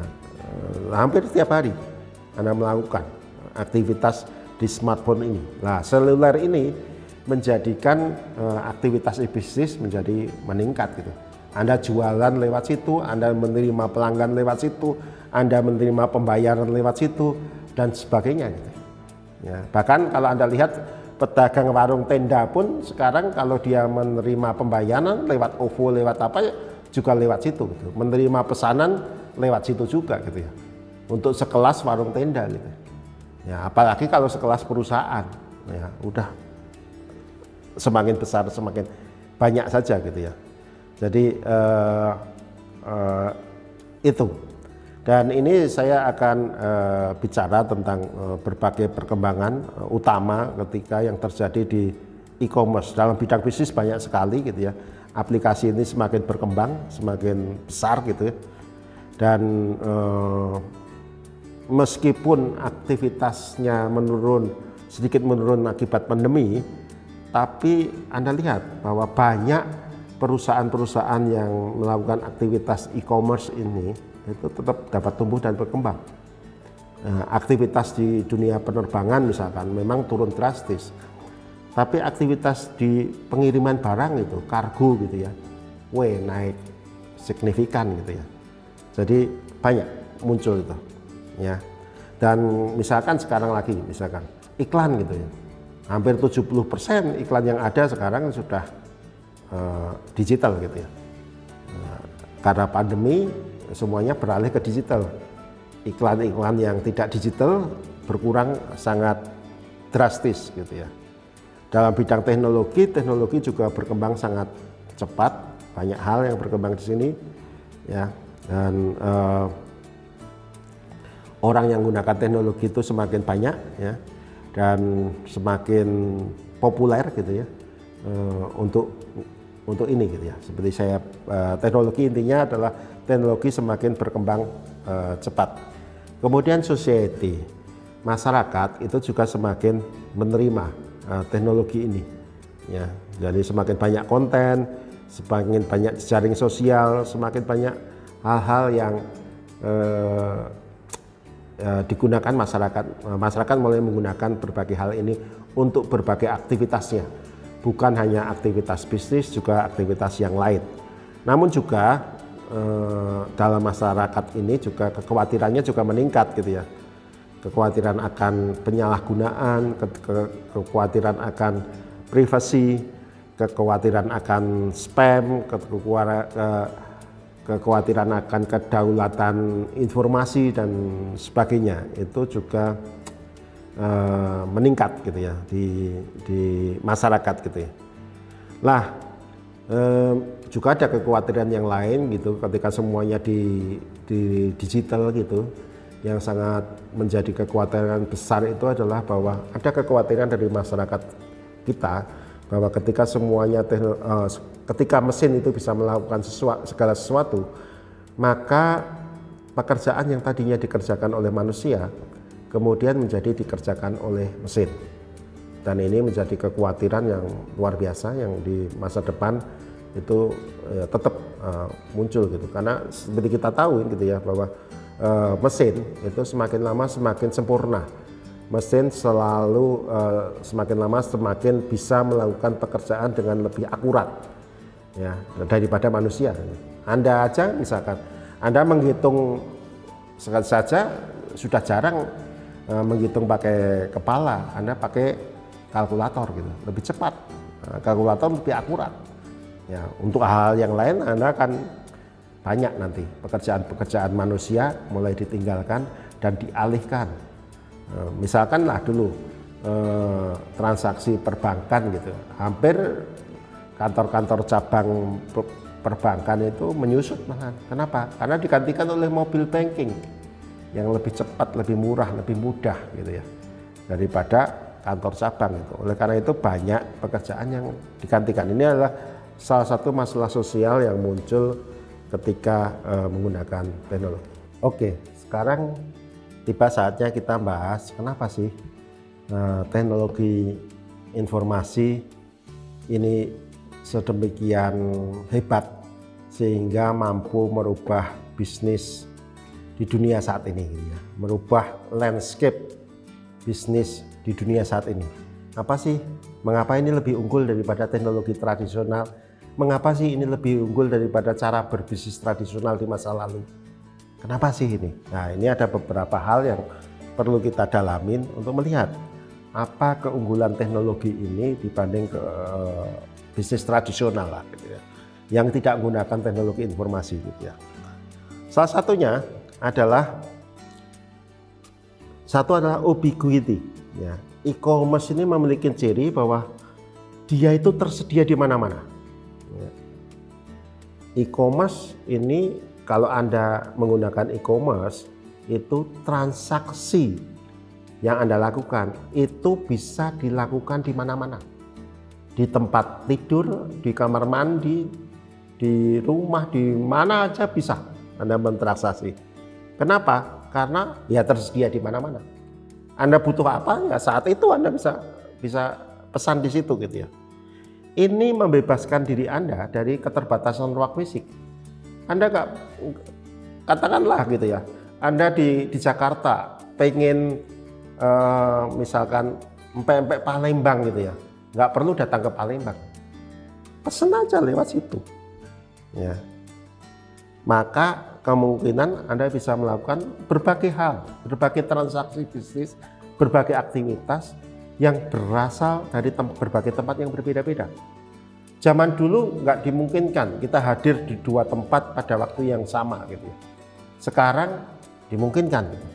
hampir setiap hari Anda melakukan aktivitas di smartphone ini. Nah, seluler ini menjadikan aktivitas e-bisnis menjadi meningkat gitu. Anda jualan lewat situ, Anda menerima pelanggan lewat situ, Anda menerima pembayaran lewat situ dan sebagainya gitu. Ya, bahkan kalau Anda lihat pedagang warung tenda pun sekarang kalau dia menerima pembayaran lewat OVO, lewat apa ya, juga lewat situ gitu. Menerima pesanan lewat situ juga gitu ya. Untuk sekelas warung tenda gitu. Ya, apalagi kalau sekelas perusahaan, ya udah semakin besar semakin banyak saja gitu ya. Jadi itu. Dan ini saya akan bicara tentang berbagai perkembangan utama ketika yang terjadi di e-commerce. Dalam bidang bisnis banyak sekali gitu ya. Aplikasi ini semakin berkembang, semakin besar gitu ya. Dan meskipun aktivitasnya sedikit menurun akibat pandemi, tapi Anda lihat bahwa banyak perusahaan-perusahaan yang melakukan aktivitas e-commerce ini itu tetap dapat tumbuh dan berkembang. Nah, aktivitas di dunia penerbangan misalkan memang turun drastis, tapi aktivitas di pengiriman barang itu, kargo gitu ya, naik signifikan gitu ya. Jadi banyak muncul itu, ya. Dan misalkan sekarang lagi, misalkan iklan gitu ya, hampir 70% iklan yang ada sekarang sudah digital gitu ya. Karena pandemi semuanya beralih ke digital. Iklan-iklan yang tidak digital berkurang sangat drastis gitu ya. Dalam bidang teknologi juga berkembang sangat cepat, banyak hal yang berkembang di sini ya. Dan orang yang menggunakan teknologi itu semakin banyak ya, dan semakin populer gitu ya, untuk ini gitu ya. Seperti saya, teknologi intinya adalah teknologi semakin berkembang cepat. Kemudian society, masyarakat itu juga semakin menerima teknologi ini ya. Jadi semakin banyak konten, semakin banyak jejaring sosial, semakin banyak hal-hal yang digunakan masyarakat mulai menggunakan berbagai hal ini untuk berbagai aktivitasnya, bukan hanya aktivitas bisnis, juga aktivitas yang lain. Namun juga dalam masyarakat ini juga kekhawatirannya juga meningkat gitu ya. Kekhawatiran akan penyalahgunaan, kekhawatiran akan privasi, kekhawatiran akan spam, kekhawatiran akan kedaulatan informasi dan sebagainya, itu juga meningkat gitu ya di masyarakat gitu ya. Lah juga ada kekhawatiran yang lain gitu ketika semuanya di digital gitu. Yang sangat menjadi kekhawatiran besar itu adalah bahwa ada kekhawatiran dari masyarakat kita bahwa ketika semuanya ketika mesin itu bisa melakukan segala sesuatu, maka pekerjaan yang tadinya dikerjakan oleh manusia kemudian menjadi dikerjakan oleh mesin. Dan ini menjadi kekhawatiran yang luar biasa yang di masa depan itu tetap muncul gitu. Karena seperti kita tahu gitu ya bahwa mesin itu semakin lama semakin sempurna. Mesin selalu semakin lama semakin bisa melakukan pekerjaan dengan lebih akurat ya daripada manusia. Anda aja misalkan Anda menghitung saja sudah jarang menghitung pakai kepala, Anda pakai kalkulator gitu, lebih cepat, kalkulator lebih akurat. Ya, untuk hal yang lain Anda akan banyak nanti pekerjaan manusia mulai ditinggalkan dan dialihkan. Misalkan lah dulu transaksi perbankan gitu, hampir kantor-kantor cabang perbankan itu menyusut malahan. Kenapa? Karena digantikan oleh mobile banking yang lebih cepat, lebih murah, lebih mudah gitu ya daripada kantor cabang itu. Oleh karena itu banyak pekerjaan yang digantikan. Ini adalah salah satu masalah sosial yang muncul ketika menggunakan teknologi. Oke, sekarang tiba saatnya kita bahas kenapa sih teknologi informasi ini sedemikian hebat sehingga mampu merubah bisnis di dunia saat ini, ya. Merubah landscape bisnis di dunia saat ini. Apa sih? Mengapa ini lebih unggul daripada teknologi tradisional? Mengapa sih ini lebih unggul daripada cara berbisnis tradisional di masa lalu? Kenapa sih ini? Nah, ini ada beberapa hal yang perlu kita dalamin untuk melihat apa keunggulan teknologi ini dibanding ke bisnis tradisional lah, gitu ya, yang tidak menggunakan teknologi informasi, gitu ya. Salah satunya adalah ubiquity. Ya. E-commerce ini memiliki ciri bahwa dia itu tersedia di mana-mana. Ya. E-commerce ini kalau Anda menggunakan e-commerce, itu transaksi yang Anda lakukan itu bisa dilakukan di mana-mana. Di tempat tidur, di kamar mandi, di rumah, di mana aja bisa Anda bertransaksi. Kenapa? Karena ya tersedia di mana-mana. Anda butuh apa ya saat itu Anda bisa pesan di situ, gitu ya. Ini membebaskan diri Anda dari keterbatasan ruang fisik. Anda nggak, katakanlah gitu ya, Anda di Jakarta pengen misalkan empek-empek Palembang gitu ya, nggak perlu datang ke Palembang, pesen aja lewat situ ya. Maka kemungkinan Anda bisa melakukan berbagai hal, berbagai transaksi bisnis, berbagai aktivitas yang berasal dari berbagai tempat yang berbeda-beda. Zaman dulu nggak dimungkinkan kita hadir di dua tempat pada waktu yang sama, gitu ya. Sekarang dimungkinkan, gitu.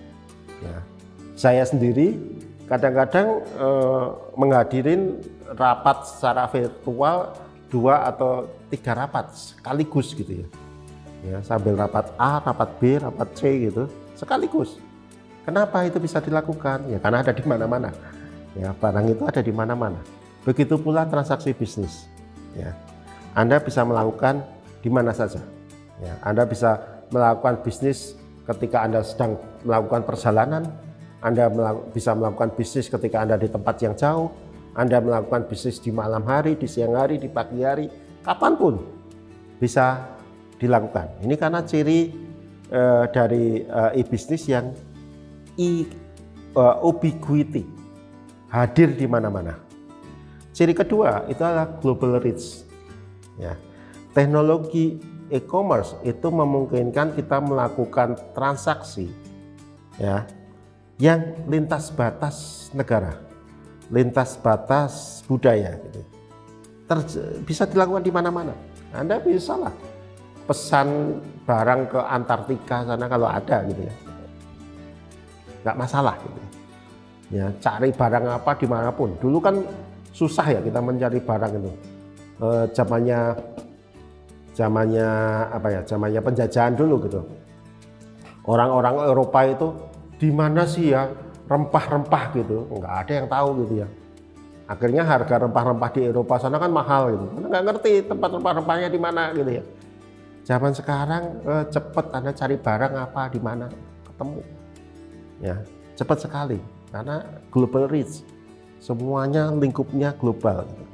Ya. Saya sendiri kadang-kadang menghadirin rapat secara virtual 2 atau 3 rapat sekaligus, gitu ya. Ya, sambil rapat A, rapat B, rapat C gitu sekaligus. Kenapa itu bisa dilakukan? Ya karena ada di mana-mana. Ya, barang itu ada di mana-mana. Begitu pula transaksi bisnis. Ya, Anda bisa melakukan di mana saja. Ya, Anda bisa melakukan bisnis ketika Anda sedang melakukan perjalanan. Anda bisa melakukan bisnis ketika Anda di tempat yang jauh. Anda melakukan bisnis di malam hari, di siang hari, di pagi hari, kapanpun bisa dilakukan. Ini karena ciri dari e-bisnis yang ubiquity, hadir di mana-mana. Ciri kedua itu adalah global reach. Ya. Teknologi e-commerce itu memungkinkan kita melakukan transaksi ya, yang lintas batas negara, lintas batas budaya, gitu. Bisa dilakukan di mana-mana. Anda bisa lah pesan barang ke Antartika sana kalau ada, gitu ya, nggak masalah, gitu ya. Cari barang apa dimanapun. Dulu kan susah ya kita mencari barang itu. Zamannya apa ya? Zamannya penjajahan dulu, gitu. Orang-orang Eropa itu di mana sih ya rempah-rempah, gitu, nggak ada yang tahu, gitu ya. Akhirnya harga rempah-rempah di Eropa sana kan mahal, gitu, karena nggak ngerti tempat rempah-rempahnya di mana, gitu ya. Zaman sekarang cepet Anda cari barang apa di mana ketemu, ya cepat sekali karena global reach, semuanya lingkupnya global, gitu.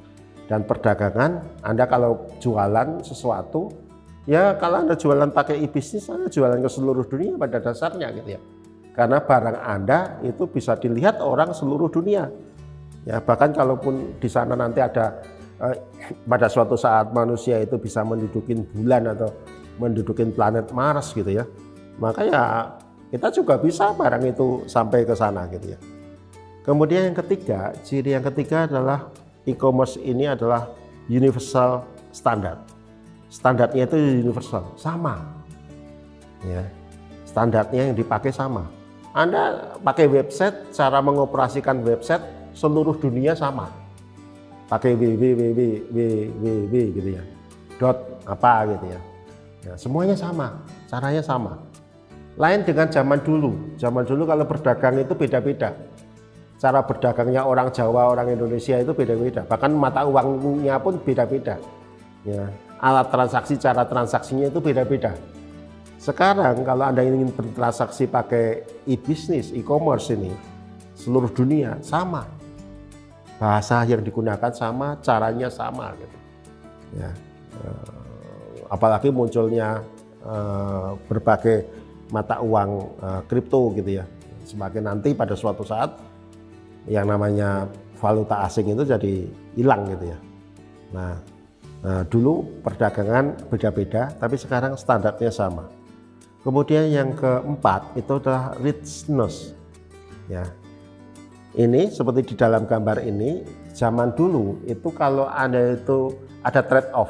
Dan perdagangan Anda kalau jualan sesuatu, ya kalau Anda jualan pakai e-bisnis, Anda jualan ke seluruh dunia pada dasarnya, gitu ya. Karena barang Anda itu bisa dilihat orang seluruh dunia. Ya, bahkan kalaupun di sana nanti ada pada suatu saat manusia itu bisa menduduki bulan atau menduduki planet Mars, gitu ya. Maka ya kita juga bisa barang itu sampai ke sana, gitu ya. Kemudian yang ketiga, ciri yang ketiga adalah e-commerce ini adalah universal standard. Standarnya itu universal, sama. Ya. Standarnya yang dipakai sama. Anda pakai website, cara mengoperasikan website seluruh dunia sama. Pakai www gitu ya. Dot apa gitu ya. Ya, semuanya sama, caranya sama. Lain dengan zaman dulu. Zaman dulu kalau berdagang itu beda-beda. Cara berdagangnya orang Jawa, orang Indonesia itu beda-beda. Bahkan mata uangnya pun beda-beda. Ya, alat transaksi, cara transaksinya itu beda-beda. Sekarang kalau Anda ingin bertransaksi pakai e-bisnis, e-commerce ini, seluruh dunia sama. Bahasa yang digunakan sama, caranya sama, gitu. Ya, apalagi munculnya berbagai mata uang kripto, gitu ya. Semakin nanti pada suatu saat yang namanya valuta asing itu jadi hilang, gitu ya. Nah, dulu perdagangan beda-beda, tapi sekarang standarnya sama. Kemudian yang keempat itu adalah richness. Ya, Ini seperti di dalam gambar ini, zaman dulu itu kalau Anda itu ada trade off.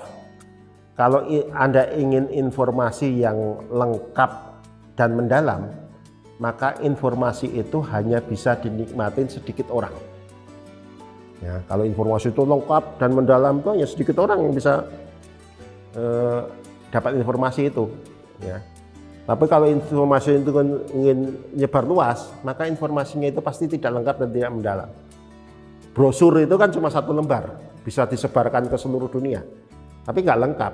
Kalau Anda ingin informasi yang lengkap dan mendalam, maka informasi itu hanya bisa dinikmatin sedikit orang. Ya, kalau informasi itu lengkap dan mendalam itu hanya sedikit orang yang bisa dapat informasi itu. Ya. Tapi kalau informasi itu ingin nyebar luas, maka informasinya itu pasti tidak lengkap dan tidak mendalam. Brosur itu kan cuma 1 lembar, bisa disebarkan ke seluruh dunia, tapi nggak lengkap.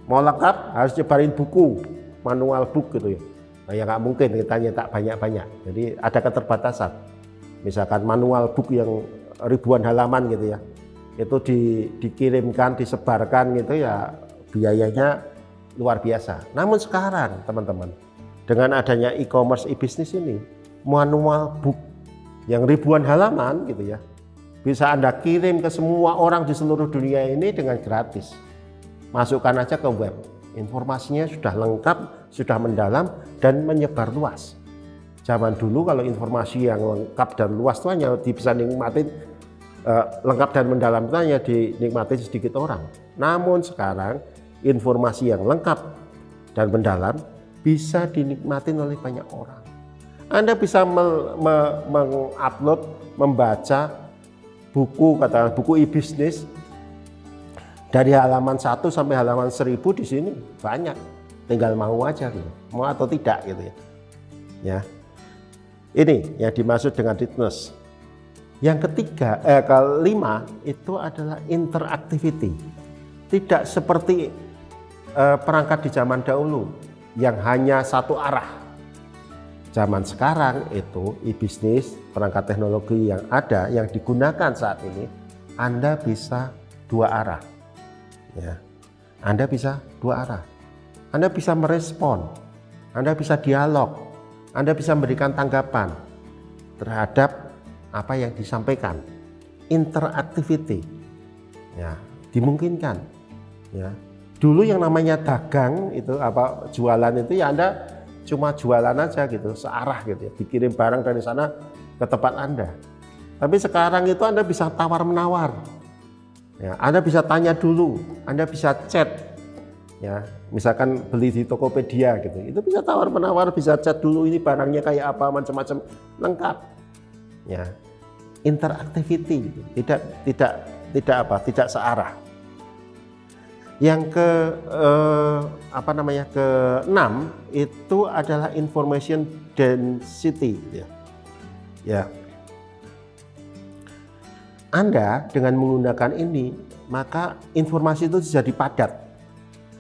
Mau lengkap harus nyebarin buku, manual book gitu ya. Nah, ya nggak mungkin kita nyetak banyak-banyak, jadi ada keterbatasan. Misalkan manual book yang ribuan halaman gitu ya, itu dikirimkan, disebarkan gitu ya, biayanya luar biasa. Namun sekarang teman-teman, dengan adanya e-commerce, e-business ini, manual book yang ribuan halaman gitu ya, bisa Anda kirim ke semua orang di seluruh dunia ini dengan gratis. Masukkan aja ke web, informasinya sudah lengkap, sudah mendalam dan menyebar luas. Zaman dulu kalau informasi yang lengkap dan luas itu hanya bisa dinikmatin lengkap dan mendalam itu hanya dinikmati sedikit orang. Namun sekarang informasi yang lengkap dan mendalam bisa dinikmati oleh banyak orang. Anda bisa mengupload, membaca buku, katakan buku e-business dari halaman 1 sampai halaman 1000 di sini banyak. Tinggal mau aja gitu, mau atau tidak gitu ya. Ya. Ini yang dimaksud dengan richness. Yang kelima itu adalah interactivity. Tidak seperti perangkat di zaman dahulu yang hanya satu arah. Zaman sekarang itu e-business, perangkat teknologi yang ada yang digunakan saat ini, Anda bisa 2 arah. Ya. Anda bisa 2 arah. Anda bisa merespon, Anda bisa dialog, Anda bisa memberikan tanggapan terhadap apa yang disampaikan. Interactivity, ya, dimungkinkan. Ya. Dulu yang namanya dagang itu jualan itu ya Anda cuma jualan aja gitu, searah gitu ya, dikirim barang dari sana ke tempat Anda. Tapi sekarang itu Anda bisa tawar menawar. Ya, Anda bisa tanya dulu, Anda bisa chat. Ya, misalkan beli di Tokopedia gitu, itu bisa tawar menawar, bisa chat dulu ini barangnya kayak apa, macam-macam, lengkap. Ya, interactivity, tidak searah. Yang ke-6 itu adalah information density. Ya. Anda dengan menggunakan ini, maka informasi itu jadi padat.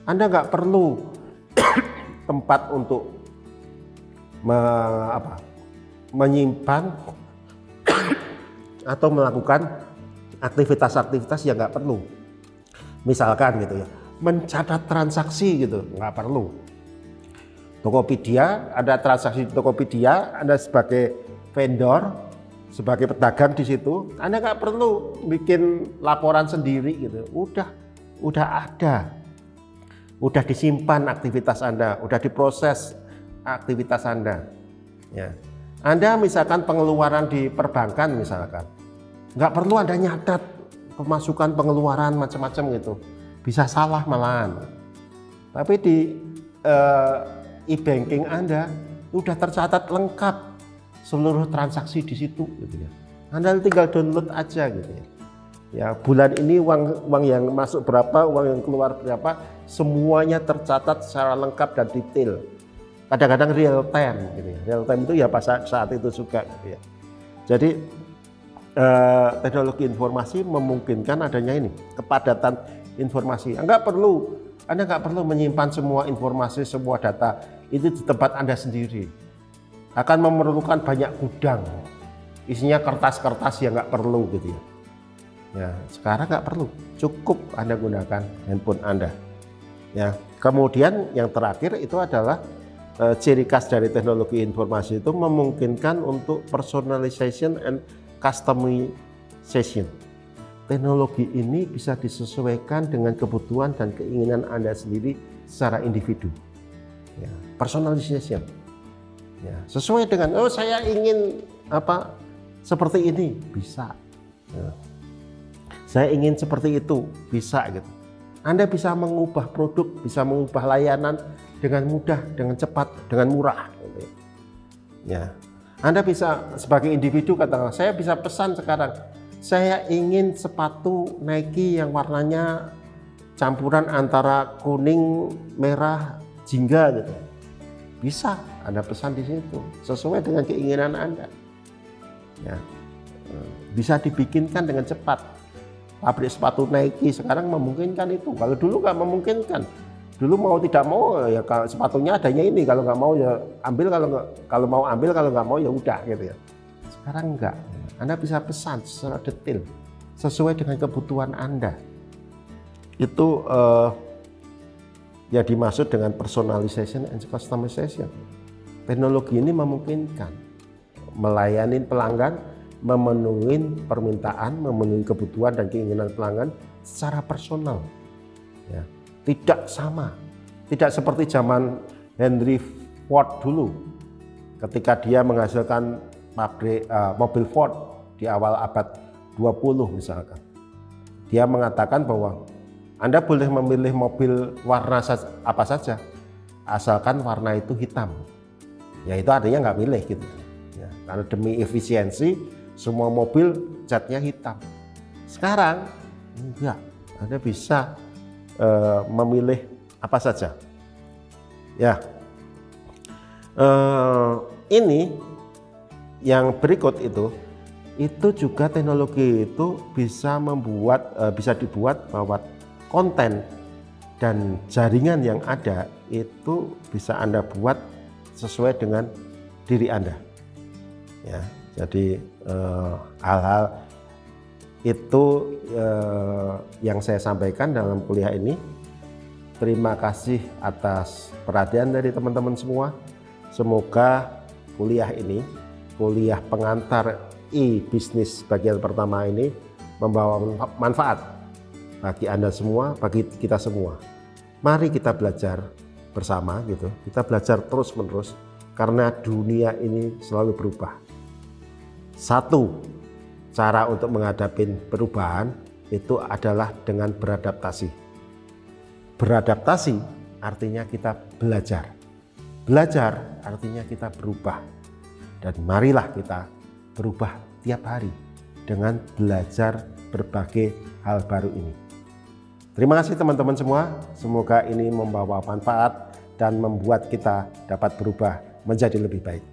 Anda nggak perlu tempat untuk menyimpan atau melakukan aktivitas-aktivitas yang nggak perlu. Misalkan gitu ya, mencatat transaksi gitu, nggak perlu. Tokopedia, ada transaksi di Tokopedia, Anda sebagai vendor, sebagai pedagang di situ, Anda nggak perlu bikin laporan sendiri gitu. Udah ada, udah disimpan aktivitas Anda, udah diproses aktivitas Anda. Ya. Anda misalkan pengeluaran di perbankan misalkan, nggak perlu Anda nyatat pemasukan pengeluaran macam-macam gitu, bisa salah malahan. Tapi di e-banking Anda udah tercatat lengkap seluruh transaksi di situ gitu ya. Anda tinggal download aja gitu ya. Ya, bulan ini uang yang masuk berapa, uang yang keluar berapa, semuanya tercatat secara lengkap dan detail. Kadang-kadang real time gitu ya. Real time itu ya pas saat itu juga gitu ya. Jadi teknologi informasi memungkinkan adanya ini, kepadatan informasi. Anda nggak perlu menyimpan semua informasi, semua data itu di tempat Anda sendiri. Akan memerlukan banyak gudang, isinya kertas-kertas yang nggak perlu gitu ya. Ya, sekarang nggak perlu, cukup Anda gunakan handphone Anda. Ya, kemudian yang terakhir itu adalah ciri khas dari teknologi informasi itu memungkinkan untuk personalization and customization. Teknologi ini bisa disesuaikan dengan kebutuhan dan keinginan Anda sendiri secara individu. Ya, personalization. Ya, sesuai dengan saya ingin seperti ini, bisa. Ya. Saya ingin seperti itu, bisa gitu. Anda bisa mengubah produk, bisa mengubah layanan dengan mudah, dengan cepat, dengan murah. Gitu. Ya. Anda bisa sebagai individu katakanlah, saya bisa pesan sekarang, saya ingin sepatu Nike yang warnanya campuran antara kuning, merah, jingga gitu. Bisa Anda pesan di situ sesuai dengan keinginan Anda. Ya. Bisa dibikinkan dengan cepat. Pabrik sepatu Nike sekarang memungkinkan itu. Kalau dulu nggak memungkinkan. Dulu mau tidak mau ya kalau sepatunya adanya ini, kalau nggak mau ya ambil, kalau mau ambil, kalau nggak mau ya udah gitu ya. Sekarang enggak. Anda bisa pesan secara detail sesuai dengan kebutuhan Anda. Itu ya dimaksud dengan personalization and customization. Teknologi ini memungkinkan melayani pelanggan, memenuhi permintaan, memenuhi kebutuhan dan keinginan pelanggan secara personal. Ya, tidak sama, tidak seperti zaman Henry Ford dulu, ketika dia menghasilkan pabrik mobil Ford di awal abad 20 misalkan. Dia mengatakan bahwa Anda boleh memilih mobil warna apa saja, asalkan warna itu hitam. Ya itu artinya nggak milih gitu. Ya, karena demi efisiensi semua mobil catnya hitam. Sekarang enggak, Anda bisa memilih apa saja. Ya, ini yang berikut itu juga teknologi itu bisa dibuat bahwa konten dan jaringan yang ada itu bisa Anda buat sesuai dengan diri Anda. Ya, jadi hal-hal itu yang saya sampaikan dalam kuliah ini. Terima kasih atas perhatian dari teman-teman semua. Semoga kuliah ini, kuliah pengantar e-bisnis bagian pertama ini membawa manfaat bagi Anda semua, bagi kita semua. Mari kita belajar bersama gitu. Kita belajar terus-menerus karena dunia ini selalu berubah. Satu cara untuk menghadapi perubahan itu adalah dengan beradaptasi. Beradaptasi artinya kita belajar. Belajar artinya kita berubah. Dan marilah kita berubah tiap hari dengan belajar berbagai hal baru ini. Terima kasih teman-teman semua. Semoga ini membawa manfaat dan membuat kita dapat berubah menjadi lebih baik.